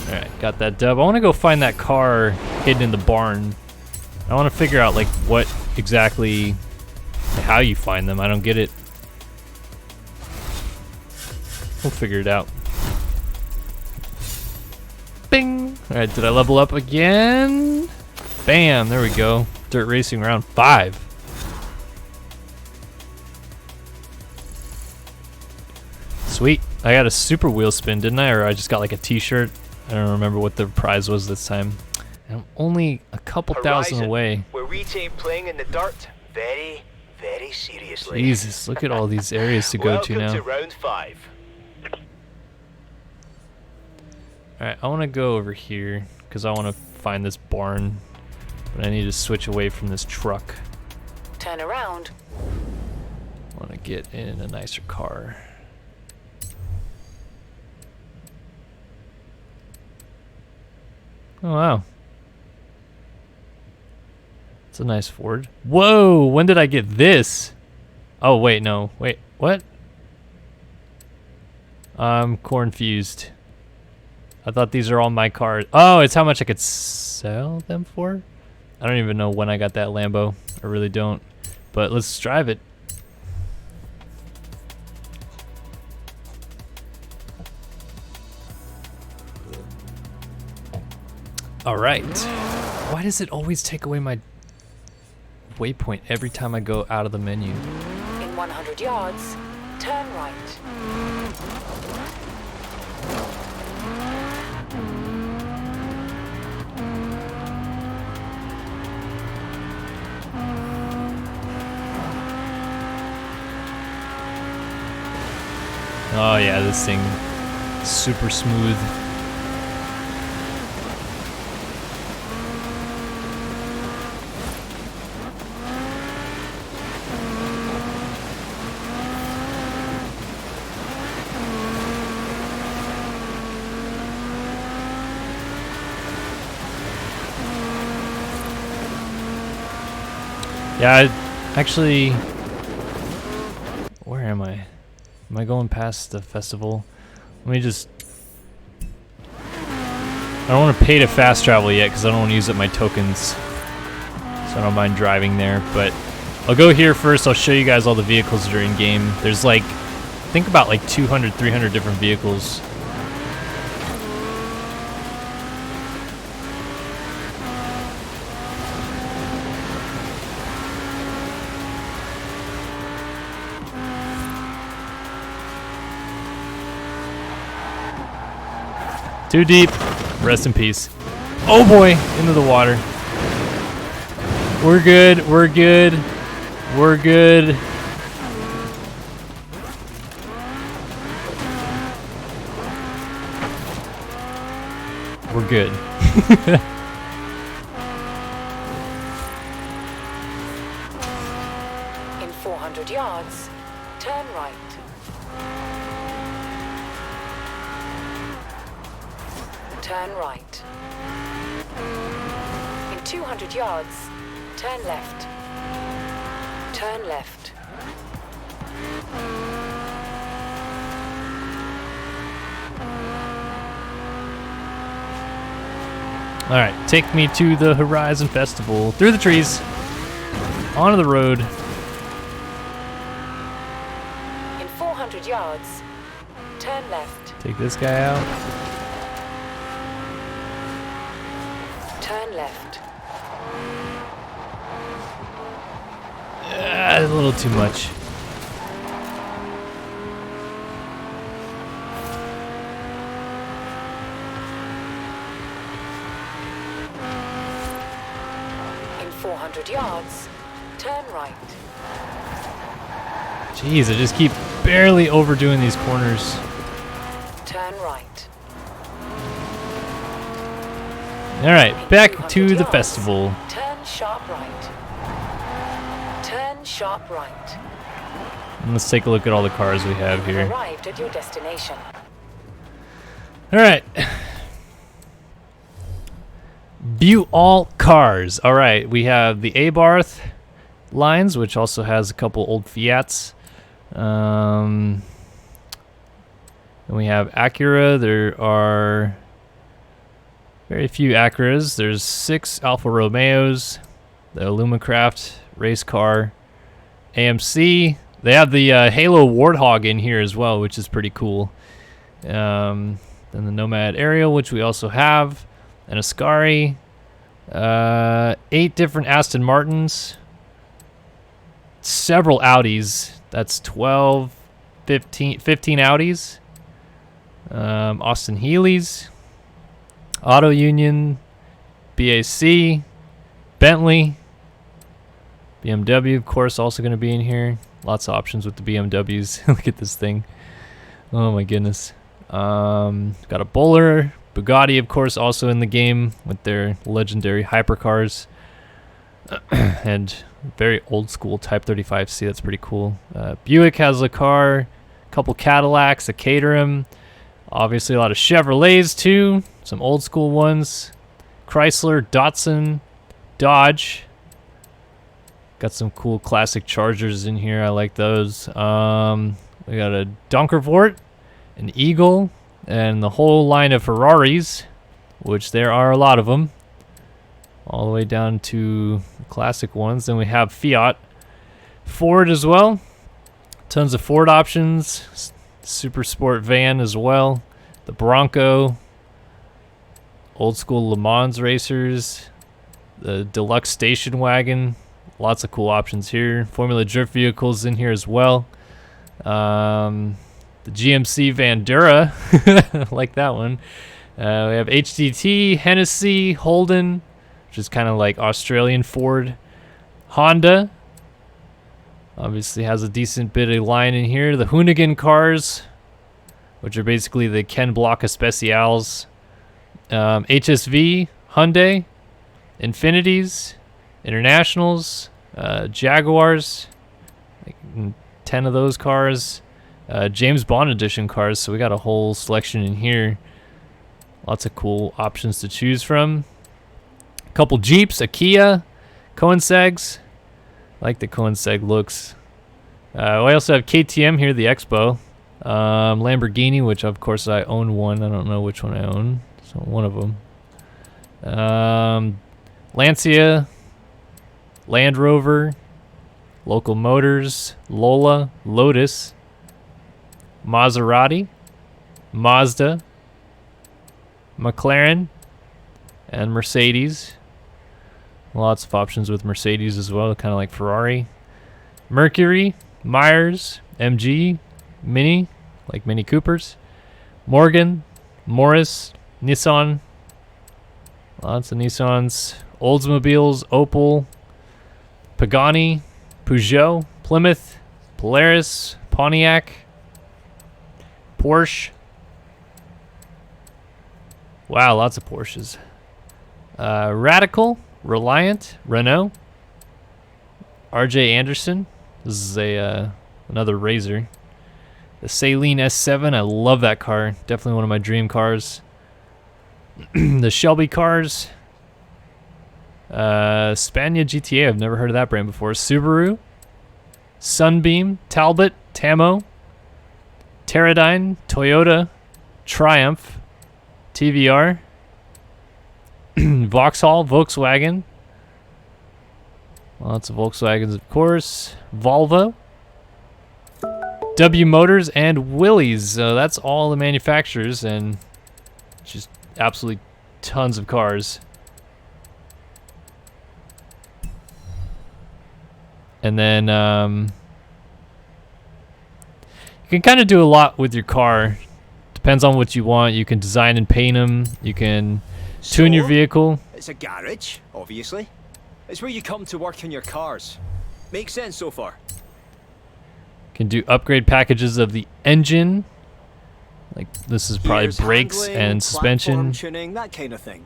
Alright, got that dub. I want to go find that car hidden in the barn. I want to figure out like what exactly, how you find them. I don't get it. We'll figure it out. Bing! Alright, did I level up again? Bam, there we go. Dirt racing round 5. Sweet. I got a super wheel spin, didn't I? Or I just got like a t-shirt. I don't remember what the prize was this time. And I'm only a couple thousand away. Where we take playing in the dirt very, very seriously. Jesus, look at all these areas to go to now. Welcome to round 5. Alright, I want to go over here because I want to find this barn. But I need to switch away from this truck. Turn around. I want to get in a nicer car. Oh, wow. It's a nice Ford. Whoa, when did I get this? Oh, wait, no. Wait, what? I'm confused. I thought these are all my cars. Oh, it's how much I could sell them for? I don't even know when I got that Lambo. I really don't. But let's drive it. All right. Why does it always take away my waypoint every time I go out of the menu? In 100 yards, turn right. Oh yeah, this thing is super smooth. Yeah, actually, where Am I going past the festival? Let me just... I don't want to pay to fast travel yet because I don't want to use up my tokens. So I don't mind driving there, but I'll go here first. I'll show you guys all the vehicles that are in game. There's like, think about like 200, 300 different vehicles. Too deep. Rest in peace. Oh boy, into the water. We're good. We're good. We're good. We're good. In 400 yards, turn right. Turn right. In 200 yards, turn left. Turn left. Alright, take me to the Horizon Festival. Through the trees. Onto the road. In 400 yards, turn left. Take this guy out. Turn left. A little too much. In 400 yards, turn right. Jeez, I just keep barely overdoing these corners. Turn right. Alright, back to 200 the yards, festival. Turn sharp right. Turn sharp right. And let's take a look at all the cars we have You have here. arrived at your destination. Alright. View all cars. Alright, we have the Abarth lines, which also has a couple old Fiats. And we have Acura. There are very few Acuras. There's 6 Alfa Romeos, the Lumacraft race car, AMC. They have the Halo Warthog in here as well, which is pretty cool. Then the Nomad Ariel, which we also have, an Ascari, 8 different Aston Martins, several Audis. That's 12, 15 Audis, Austin Healey's, Auto Union, BAC, Bentley, BMW, of course, also going to be in here. Lots of options with the BMWs. Look at this thing. Oh my goodness. Got a Bowler, Bugatti, of course, also in the game with their legendary hypercars. And very old school Type 35C. That's pretty cool. Buick has a car, a couple Cadillacs, a Caterham. Obviously a lot of Chevrolets too. Some old school ones. Chrysler, Datsun, Dodge. Got some cool classic Chargers in here. I like those. We got a Donkervoort, an Eagle, and the whole line of Ferraris, which there are a lot of them, all the way down to the classic ones. Then we have Fiat, Ford as well. Tons of Ford options. Super Sport van as well. The Bronco, old school Le Mans racers, the deluxe station wagon. Lots of cool options here. Formula Drift vehicles in here as well. The GMC Vandura, like that one. We have HDT, Hennessy, Holden, which is kind of like Australian Ford. Honda, obviously has a decent bit of line in here. The Hoonigan cars, which are basically the Ken Block Especials. HSV, Hyundai, Infinities, Internationals, Jaguars, like 10 of those cars. James Bond edition cars, so we got a whole selection in here. Lots of cool options to choose from. A couple Jeeps, a Kia, Koenigsegg's. I like the Koenigsegg looks. We also have KTM here, the Expo. Lamborghini, which of course I own one. I don't know which one I own. So one of them. Lancia, Land Rover, Local Motors, Lola, Lotus, Maserati, Mazda, McLaren, and Mercedes. Lots of options with Mercedes as well, kind of like Ferrari. Mercury, Myers, MG, Mini, like Mini Coopers, Morgan, Morris, Nissan, lots of Nissans, Oldsmobiles, Opel, Pagani, Peugeot, Plymouth, Polaris, Pontiac, Porsche. Wow, lots of Porsches. Radical, Reliant, Renault, RJ Anderson. This is a another Razor. The Saleen S7, I love that car. Definitely one of my dream cars. The Shelby cars. Spania GTA, I've never heard of that brand before. Subaru, Sunbeam, Talbot, Tamo, Teradyne, Toyota, Triumph, TVR, Vauxhall, Volkswagen. Lots of Volkswagens, of course. Volvo, W Motors, and Willys. So that's all the manufacturers, and just absolutely tons of cars. And then you can kind of do a lot with your car. Depends on what you want. You can design and paint them. You can tune your vehicle. It's a garage, obviously. It's where you come to work on your cars. Makes sense so far. Can do upgrade packages of the engine. Like this is probably brakes and suspension. Tuning, that kind of thing.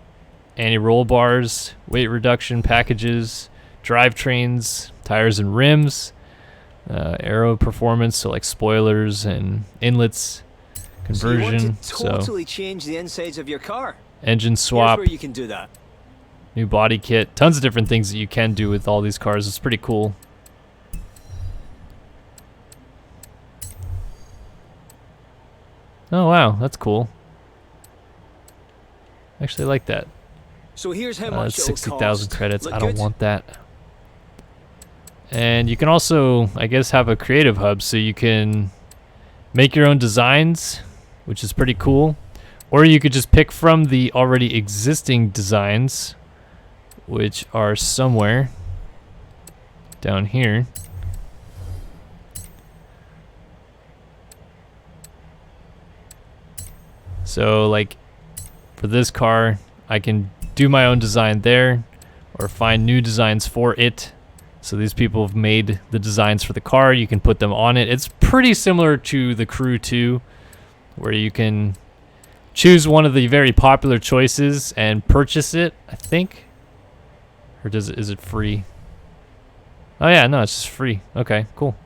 Anti-roll bars, weight reduction packages, drivetrains, tires and rims, aero performance, so like spoilers and inlets, conversion. So you want to totally change the insides of your car. Engine swap. Here's where you can do that. New body kit. Tons of different things that you can do with all these cars. It's pretty cool. Oh wow, that's cool. Actually, I like that. So here's how much 60,000 credits. I don't want that. And you can also, I guess, have a creative hub, so you can make your own designs, which is pretty cool. Or you could just pick from the already existing designs, which are somewhere down here. So like for this car, I can do my own design there or find new designs for it. So these people have made the designs for the car. You can put them on it. It's pretty similar to the Crew 2, where you can choose one of the very popular choices and purchase it, I think. Or is it free? Oh yeah, no, it's just free. Okay, cool.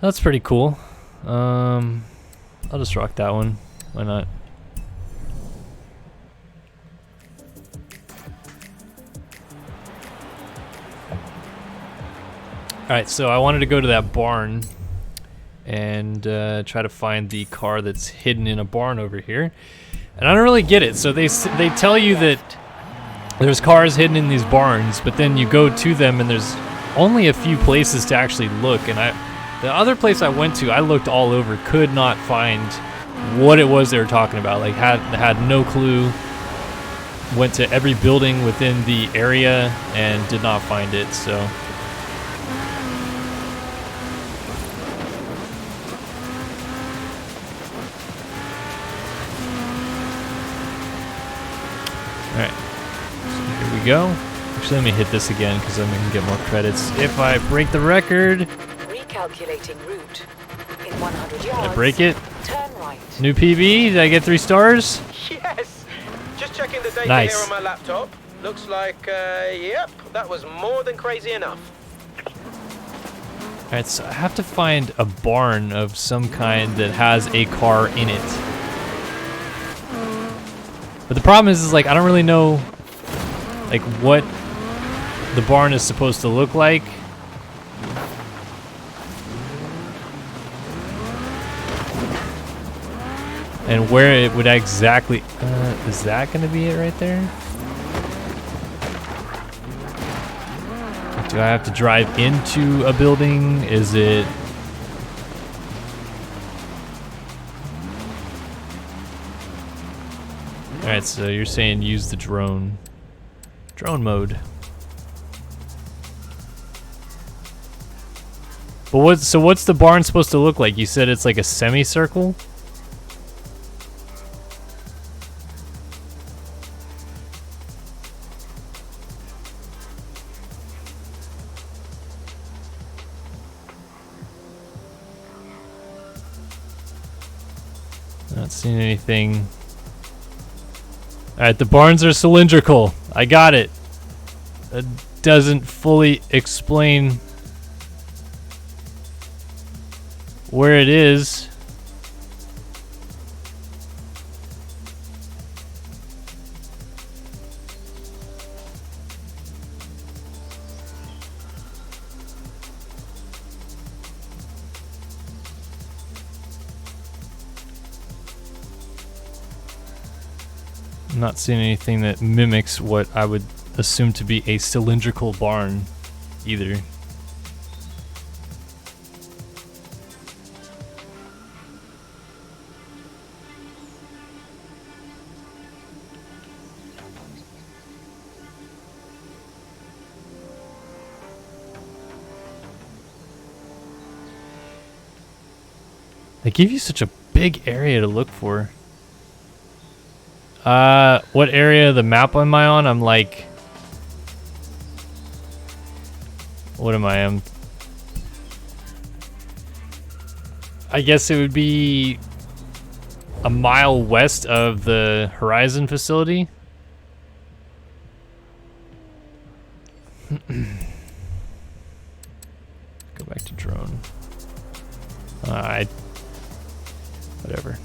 That's pretty cool. I'll just rock that one. Why not? Alright, so I wanted to go to that barn and try to find the car that's hidden in a barn over here. And I don't really get it. So they tell you that there's cars hidden in these barns, but then you go to them and there's only a few places to actually look. And the other place I went to, I looked all over, could not find what it was they were talking about. Like had no clue. Went to every building within the area and did not find it. So alright, so here we go. Actually, let me hit this again because I'm going to get more credits if I break the record. Recalculating route. In 100 yards. Did I break it? Turn right. New PB, did I get 3 stars? Yes! Just checking the data Nice. here on my laptop. Looks like, yep, that was more than crazy enough. Alright, so I have to find a barn of some kind that has a car in it. But the problem is like, I don't really know, like, what the barn is supposed to look like. And where it would exactly, is that gonna be it right there? Do I have to drive into a building? Is it... Alright, so you're saying use the drone. Drone mode. But what's the barn supposed to look like? You said it's like a semicircle? Not seeing anything. Alright, the barns are cylindrical. I got it. That doesn't fully explain where it is. I'm not seeing anything that mimics what I would assume to be a cylindrical barn either. They give you such a big area to look for. What area of the map am I on? I'm like... What am I? I guess it would be a mile west of the Horizon facility. Go back to drone. Whatever.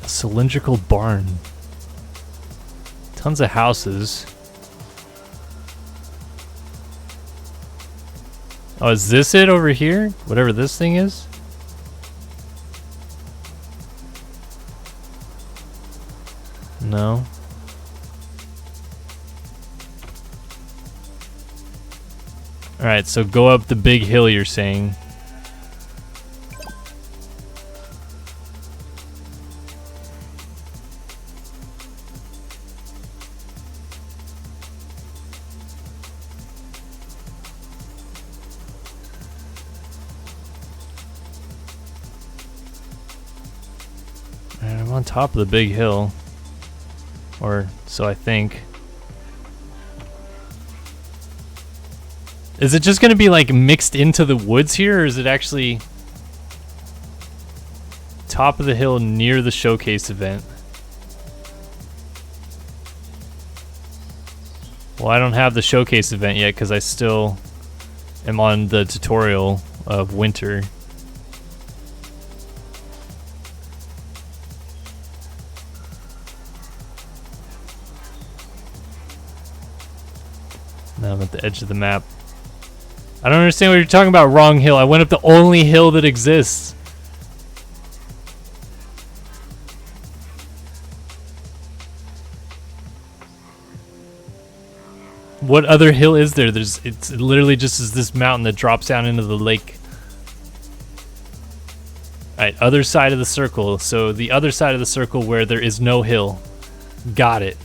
A cylindrical barn. Tons of houses. Oh, is this it over here? Whatever this thing is? No. Alright, so go up the big hill you're saying. Alright, I'm on top of the big hill. Or so I think. Is it just gonna be like mixed into the woods here, or is it actually top of the hill near the showcase event? Well, I don't have the showcase event yet because I still am on the tutorial of winter. Now I'm at the edge of the map. I don't understand what you're talking about, wrong hill. I went up the only hill that exists. What other hill is there? It's literally just is this mountain that drops down into the lake. Alright, other side of the circle. So the other side of the circle where there is no hill. Got it.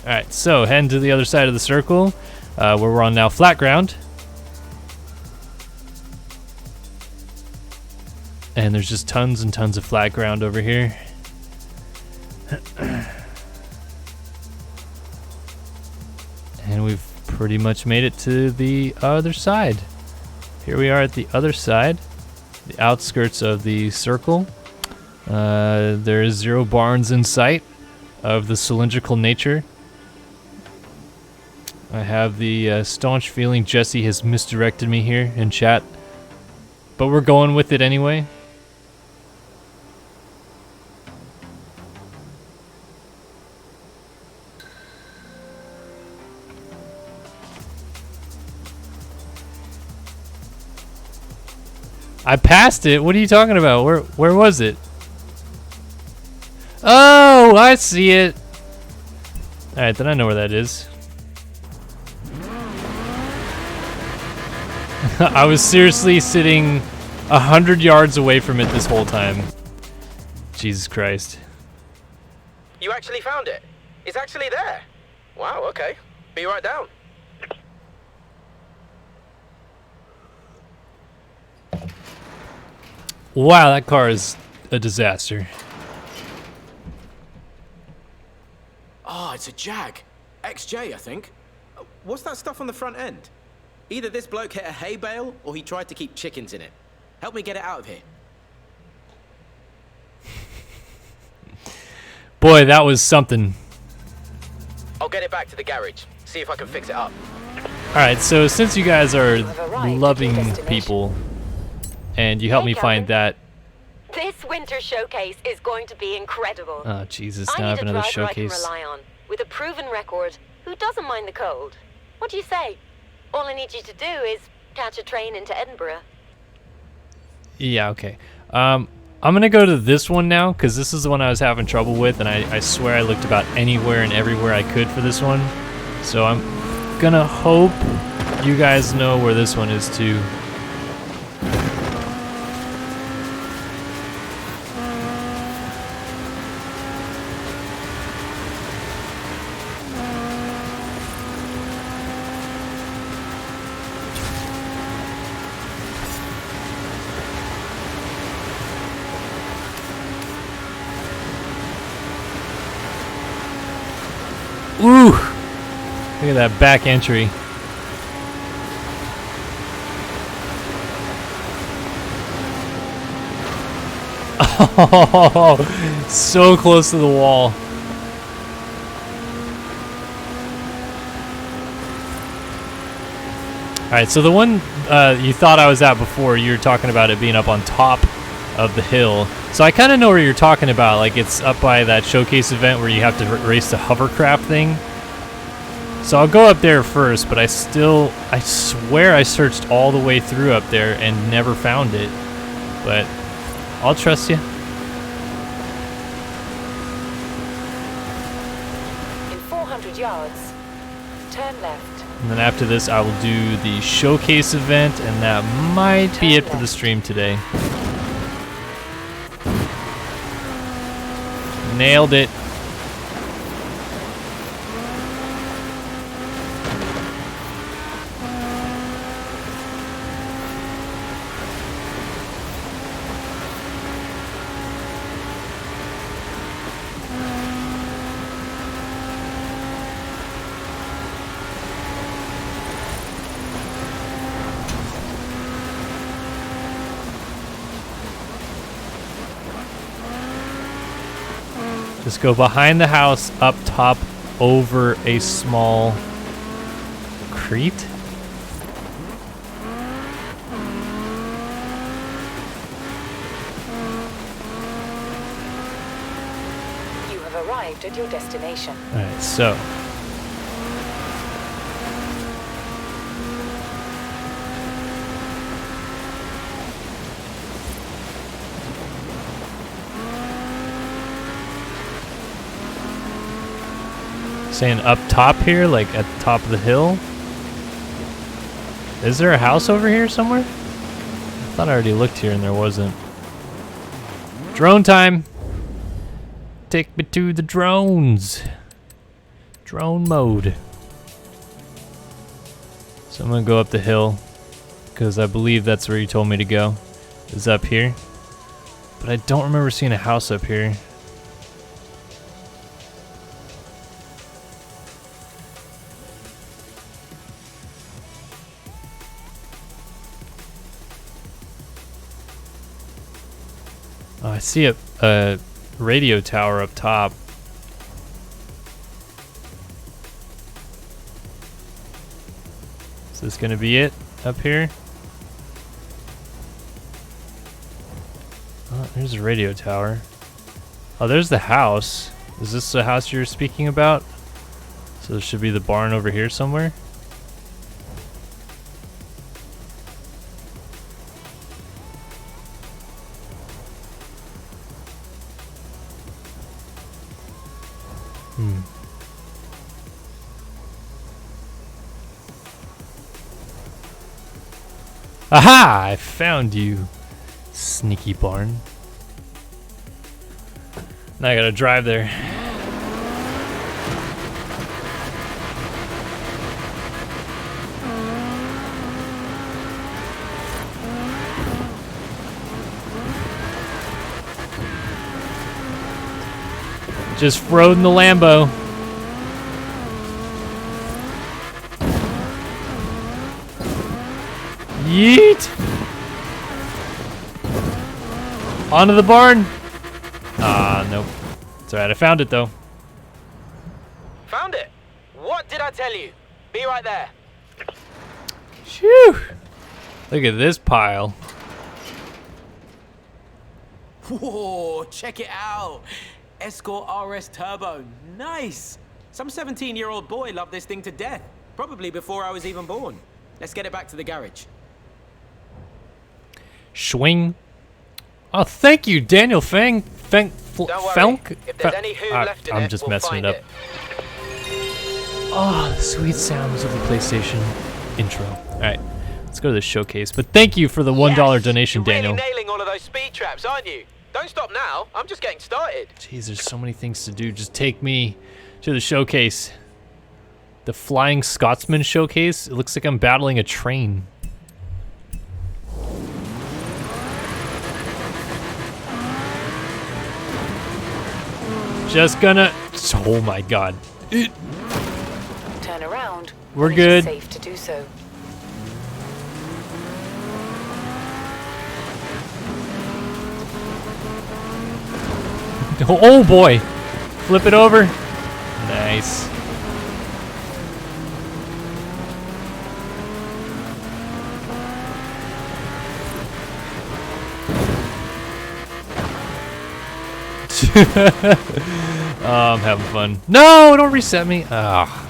Alright, so heading to the other side of the circle, where we're on now flat ground. And there's just tons and tons of flat ground over here. And we've pretty much made it to the other side. Here we are at the other side, the outskirts of the circle. There's 0 barns in sight of the cylindrical nature. I have the staunch feeling Jesse has misdirected me here in chat, but we're going with it anyway. I passed it. What are you talking about? Where was it? Oh, I see it. All right, then I know where that is. I was seriously sitting 100 yards away from it this whole time. Jesus Christ. You actually found it? It's actually there. Wow, okay. Be right down. Wow, that car is a disaster. Oh, it's a Jag. XJ, I think. What's that stuff on the front end? Either this bloke hit a hay bale, or he tried to keep chickens in it. Help me get it out of here. Boy, that was something. I'll get it back to the garage. See if I can fix it up. Alright, so since you guys are have arrived at your loving destination. people, and you helped me find that. This winter showcase is going to be incredible. Oh, Jesus, I now I need have a another driver I can showcase. rely on, with a proven record, who doesn't mind the cold. What do you say? All I need you to do is catch a train into Edinburgh. Yeah, okay. I'm gonna go to this one now, because this is the one I was having trouble with, and I swear I looked about anywhere and everywhere I could for this one. So I'm gonna hope you guys know where this one is too. Ooh! Look at that back entry. Oh, so close to the wall. Alright, so the one you thought I was at before, you were talking about it being up on top of the hill. So I kind of know where you're talking about. Like, it's up by that showcase event where you have to race the hovercraft thing. So I'll go up there first, but I swear I searched all the way through up there and never found it. But I'll trust you. In 400 yards, turn left. And then after this, I will do the showcase event, and that might be it for the stream today. Nailed it. Just go behind the house, up top, over a small crete. You have arrived at your destination. Alright, so. Saying up top here, like at the top of the hill. Is there a house over here somewhere? I thought I already looked here and there wasn't. Drone time! Take me to the drones. Drone mode. So I'm gonna go up the hill, because I believe that's where you told me to go, is up here. But I don't remember seeing a house up here. I see a radio tower up top. Is this gonna be it up here? Oh, there's a radio tower. Oh, there's the house. Is this the house you're speaking about? So there should be the barn over here somewhere. Aha! I found you, sneaky barn. Now I gotta drive there. Just rode in the Lambo. Yeet! Onto the barn. Ah, nope. It's alright, I found it though. Found it? What did I tell you? Be right there. Phew! Look at this pile. Whoa, check it out. Escort RS Turbo. Nice. Some 17-year-old boy loved this thing to death. Probably before I was even born. Let's get it back to the garage. Swing. Oh, thank you, Daniel Fang. Don't worry. If there's any who left in I'm it, just we'll messing it find up. Oh, the sweet sounds of the PlayStation intro. All right, let's go to the showcase. But thank you for the $1 donation, You're Daniel. really nailing all of those speed traps, aren't you? Don't stop now. I'm just getting started. Jeez, there's so many things to do. Just take me to the showcase. The Flying Scotsman showcase. It looks like I'm battling a train. Just gonna. Oh my god. Turn around. We're when it good. is safe to do so. Oh boy. Flip it over. Nice. Oh, I'm having fun. No, don't reset me. Ah.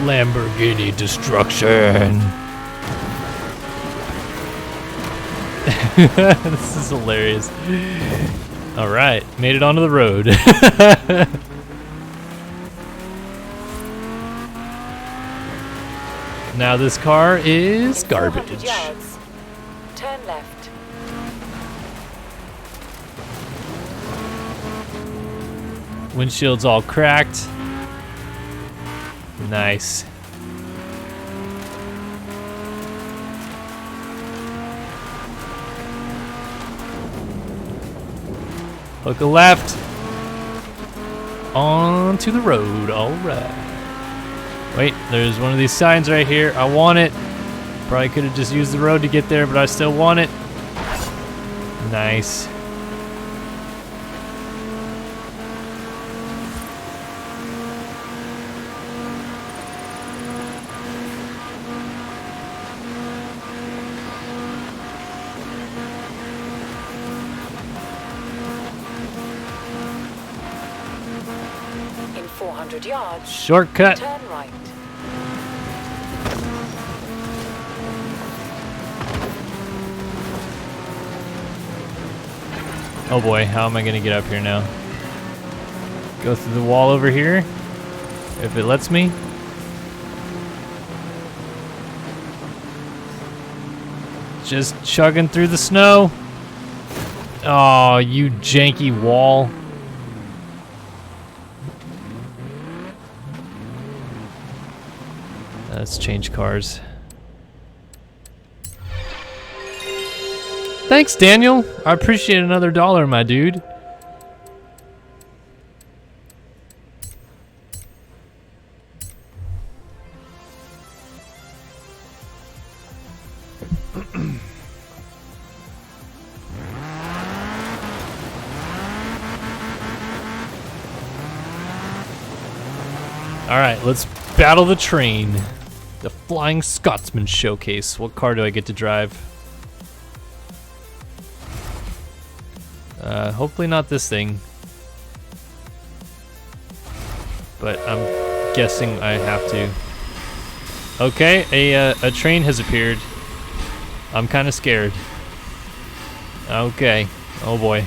Lamborghini destruction. This is hilarious. All right, made it onto the road. Now this car is In 400 garbage. yards, turn left. Windshield's all cracked. Nice. Hook a left. Onto the road. All right. Wait, there's one of these signs right here. I want it. Probably could have just used the road to get there, but I still want it. Nice. In 400 yards, Shortcut. turn right. Oh boy, how am I gonna get up here now? Go through the wall over here, if it lets me. Just chugging through the snow. Oh, you janky wall. Let's change cars. Thanks, Daniel. I appreciate another $1, my dude. Alright, let's battle the train. The Flying Scotsman Showcase. What car do I get to drive? Hopefully not this thing. But I'm guessing I have to. Okay, a train has appeared. I'm kind of scared. Okay. Oh boy.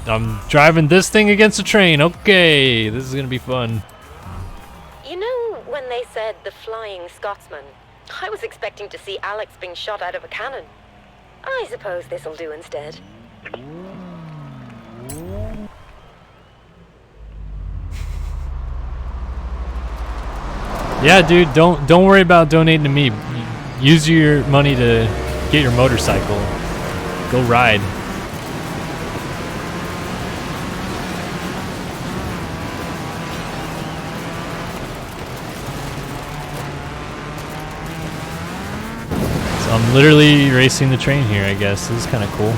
I'm driving this thing against a train. Okay, this is gonna be fun. You know when they said the Flying Scotsman? I was expecting to see Alex being shot out of a cannon. I suppose this'll do instead. Yeah, dude, don't worry about donating to me. Use your money to get your motorcycle. Go ride. So I'm literally racing the train here, I guess. This is kind of cool.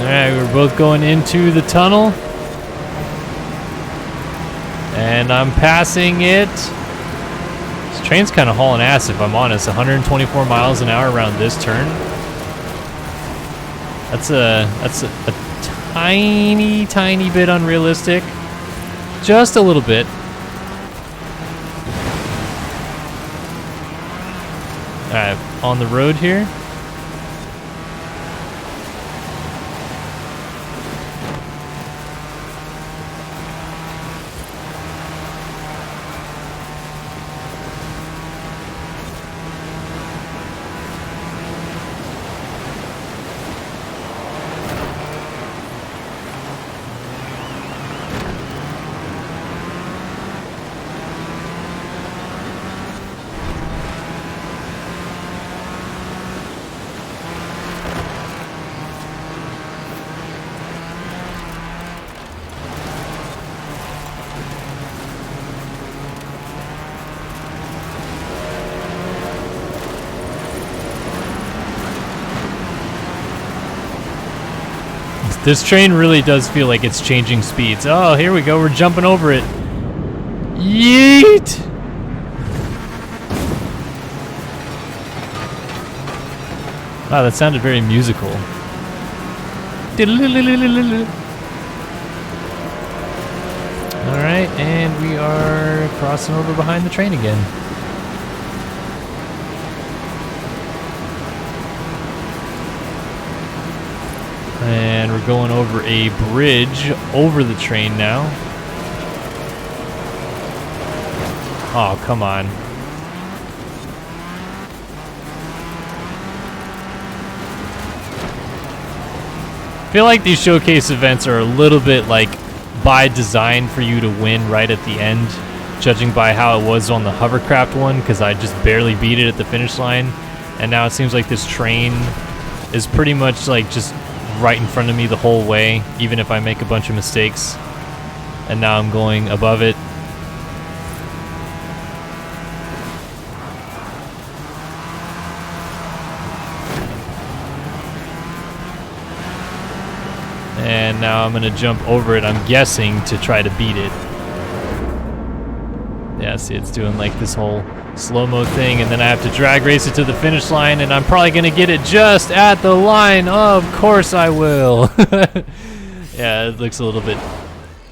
Alright, we're both going into the tunnel. And I'm passing it. This train's kind of hauling ass, if I'm honest. 124 miles an hour around this turn. That's a tiny bit unrealistic. Just a little bit. Alright, on the road here. This train really does feel like it's changing speeds. Oh, here we go. We're jumping over it. Yeet! Wow, that sounded very musical. Alright, and we are crossing over behind the train again. And we're going over a bridge over the train now. Oh, come on. I feel like these showcase events are a little bit like by design for you to win right at the end, judging by how it was on the hovercraft one, because I just barely beat it at the finish line. And now it seems like this train is pretty much like just right in front of me the whole way, even if I make a bunch of mistakes. And now I'm going above it. And now I'm gonna jump over it, I'm guessing, to try to beat it. Yeah, see, it's doing like this whole slow-mo thing, and then I have to drag race it to the finish line, and I'm probably gonna get it just at the line. Of course I will. Yeah, it looks a little bit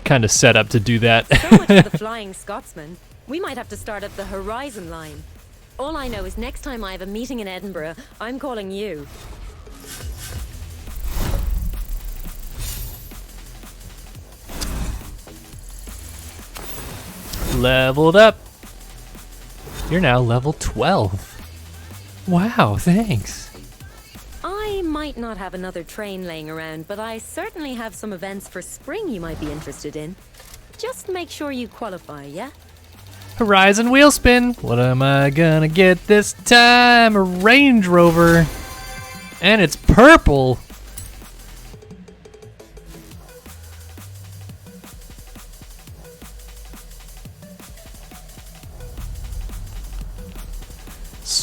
kind of set up to do that. So much for the Flying Scotsman. We might have to start at the Horizon line. All I know is next time I have a meeting in Edinburgh, I'm calling you. Leveled up. You're now level 12. Wow, thanks. I might not have another train laying around, but I certainly have some events for spring you might be interested in. Just make sure you qualify, yeah? Horizon wheel spin. What am I gonna get this time? A Range Rover. And it's purple.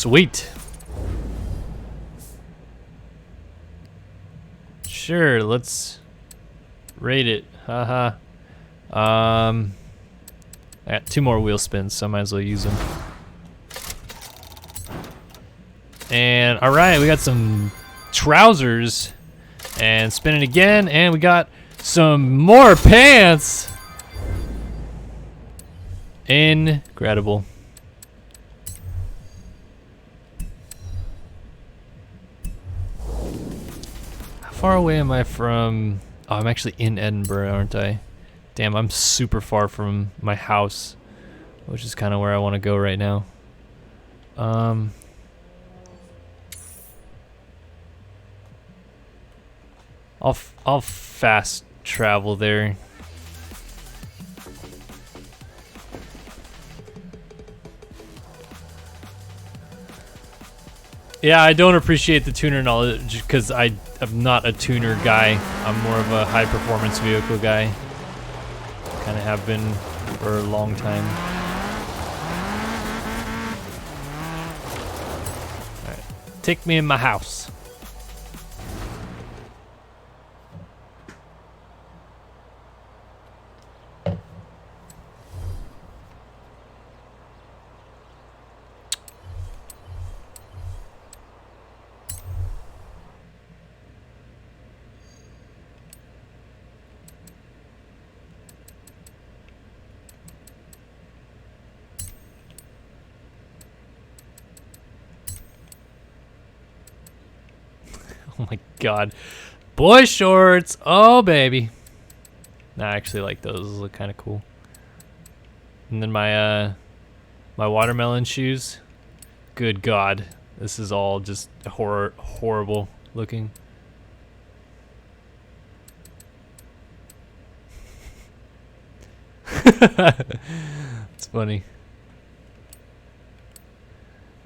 Sweet. Sure, let's rate it. Haha. I got 2 more wheel spins, so I might as well use them. And alright, we got some trousers. And spin it again, and we got some more pants. Incredible. How far away am I from... Oh, I'm actually in Edinburgh, aren't I? Damn, I'm super far from my house, which is kind of where I want to go right now. I'll fast travel there. Yeah, I don't appreciate the tuner knowledge because I'm not a tuner guy. I'm more of a high performance vehicle guy. Kind of have been for a long time. Alright, take me in my house. Oh my god. Boy shorts! Oh baby. Nah, I actually like those. Those look kind of cool. And then my my watermelon shoes. Good god. This is all just horrible looking. It's funny.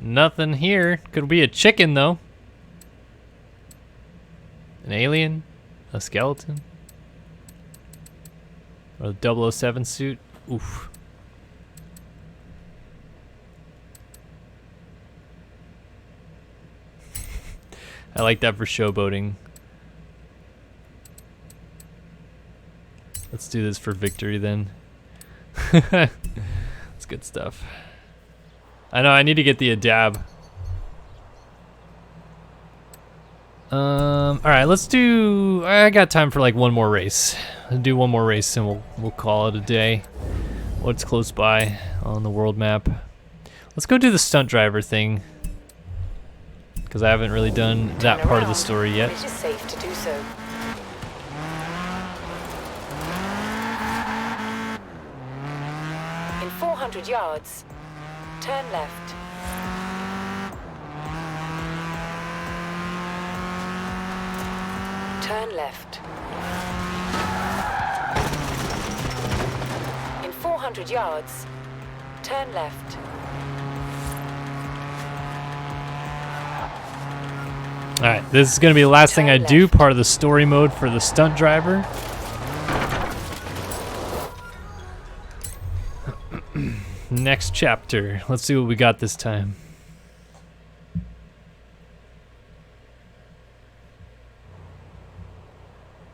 Nothing here. Could be a chicken though. An alien? A skeleton? Or the 007 suit? Oof. I like that for showboating. Let's do this for victory then. That's good stuff. I know, I need to get the Adab. Alright, let's do... I got time for like one more race. I'll do one more race and we'll call it a day. What's close by on the world map? Let's go do the stunt driver thing. Because I haven't really done that part of the story yet. It is safe to do so. In 400 yards, turn left. Turn left. In 400 yards, turn left. Alright, this is going to be the last thing I do, part of the story mode for the stunt driver. Next chapter. Let's see what we got this time.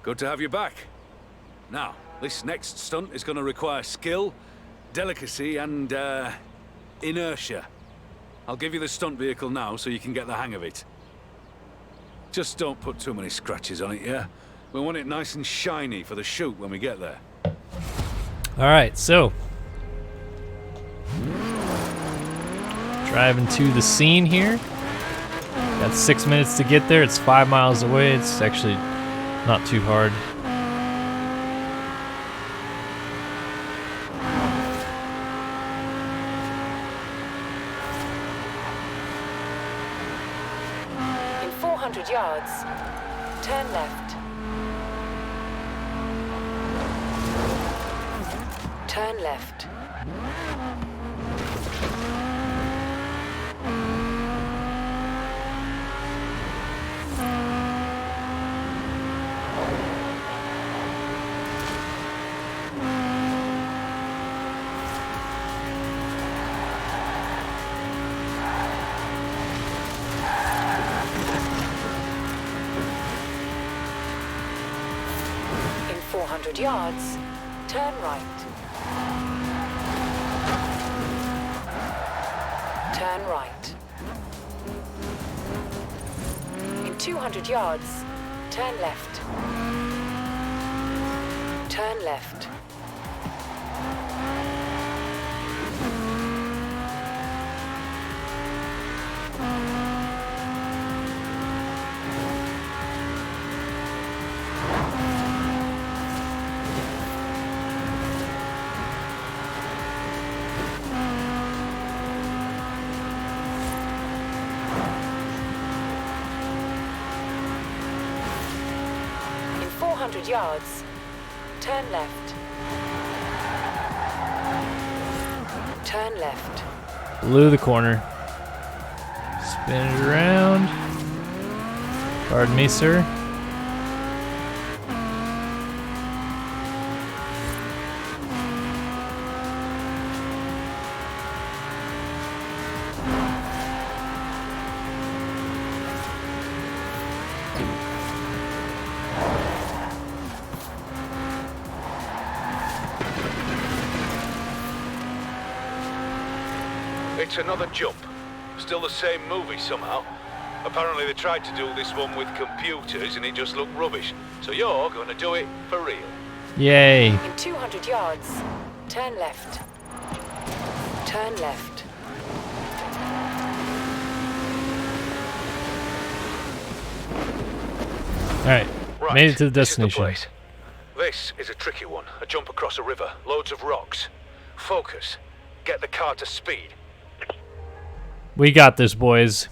Good to have you back. Now, this next stunt is going to require skill, delicacy, and inertia. I'll give you the stunt vehicle now so you can get the hang of it. Just don't put too many scratches on it, yeah? We want it nice and shiny for the shoot when we get there. Alright, so. Driving to the scene here. Got 6 minutes to get there. It's 5 miles away. It's actually not too hard. In 400 yards, turn left. Turn left. 200 yards, turn right. Turn right. In 200 yards, turn left. Turn left. In 400 yards, turn left. Turn left. Blew the corner. Spin it around. Pardon me, sir. It's another jump. Still the same movie somehow. Apparently they tried to do this one with computers and it just looked rubbish. So you're going to do it for real. Yay. In 200 yards, turn left. Turn left. Alright. Right, Made it to the this is the destination. place. This is a tricky one. A jump across a river. Loads of rocks. Focus. Get the car to speed. We got this, boys.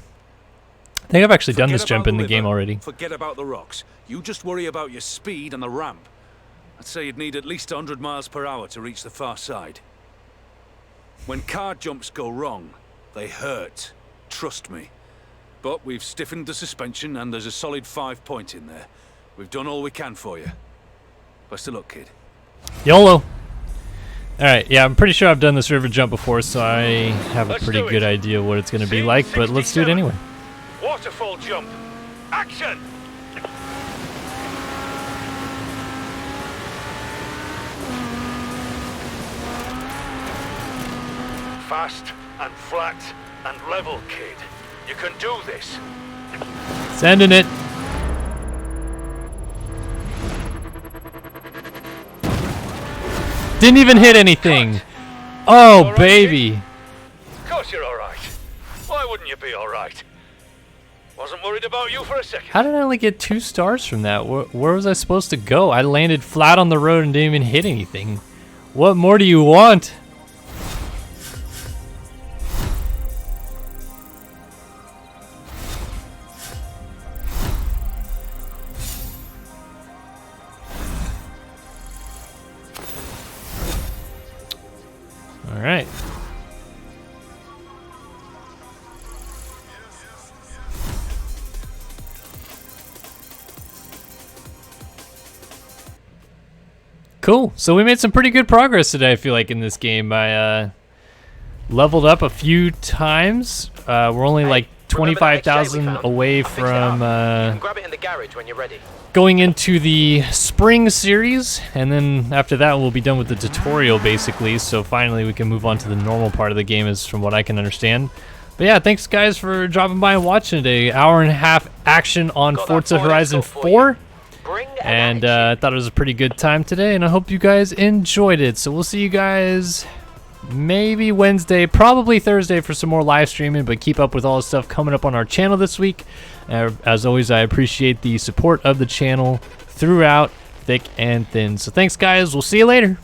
I think I've actually done this Forget jump about in the river. game already. Forget about the rocks. You just worry about your speed and the ramp. I'd say you'd need at least 100 miles per hour to reach the far side. When car jumps go wrong, they hurt. Trust me. But we've stiffened the suspension and there's a solid 5 point in there. We've done all we can for you. Best of luck, kid. YOLO. Alright, yeah, I'm pretty sure I've done this river jump before, so I have a Let's pretty do it. good idea what it's going to be like, but let's do it 67. anyway. Waterfall jump. Action! Fast and flat and level, kid. You can do this. Sending it. Didn't even hit anything. Oh, All right, baby. Of course you're alright. Why wouldn't you be alright? Wasn't worried about you for a second. How did I only get 2 stars from that? Where was I supposed to go? I landed flat on the road and didn't even hit anything. What more do you want? All right. Cool. So we made some pretty good progress today, I feel like, in this game. I leveled up a few times. We're only like 25,000 away from Grab it in the garage when you're ready. going into the spring series, and then after that we'll be done with the tutorial basically, so finally we can move on to the normal part of the game, is from what I can understand. But yeah, thanks guys for dropping by and watching today. Hour-and-a-half action on Got that Forza Ford Horizon Escort for 4. you. Bring an And I attitude. thought it was a pretty good time today, and I hope you guys enjoyed it. So we'll see you guys maybe Wednesday, probably Thursday for some more live streaming, but keep up with all the stuff coming up on our channel this week. As always, I appreciate the support of the channel throughout, thick and thin. So thanks guys, we'll see you later.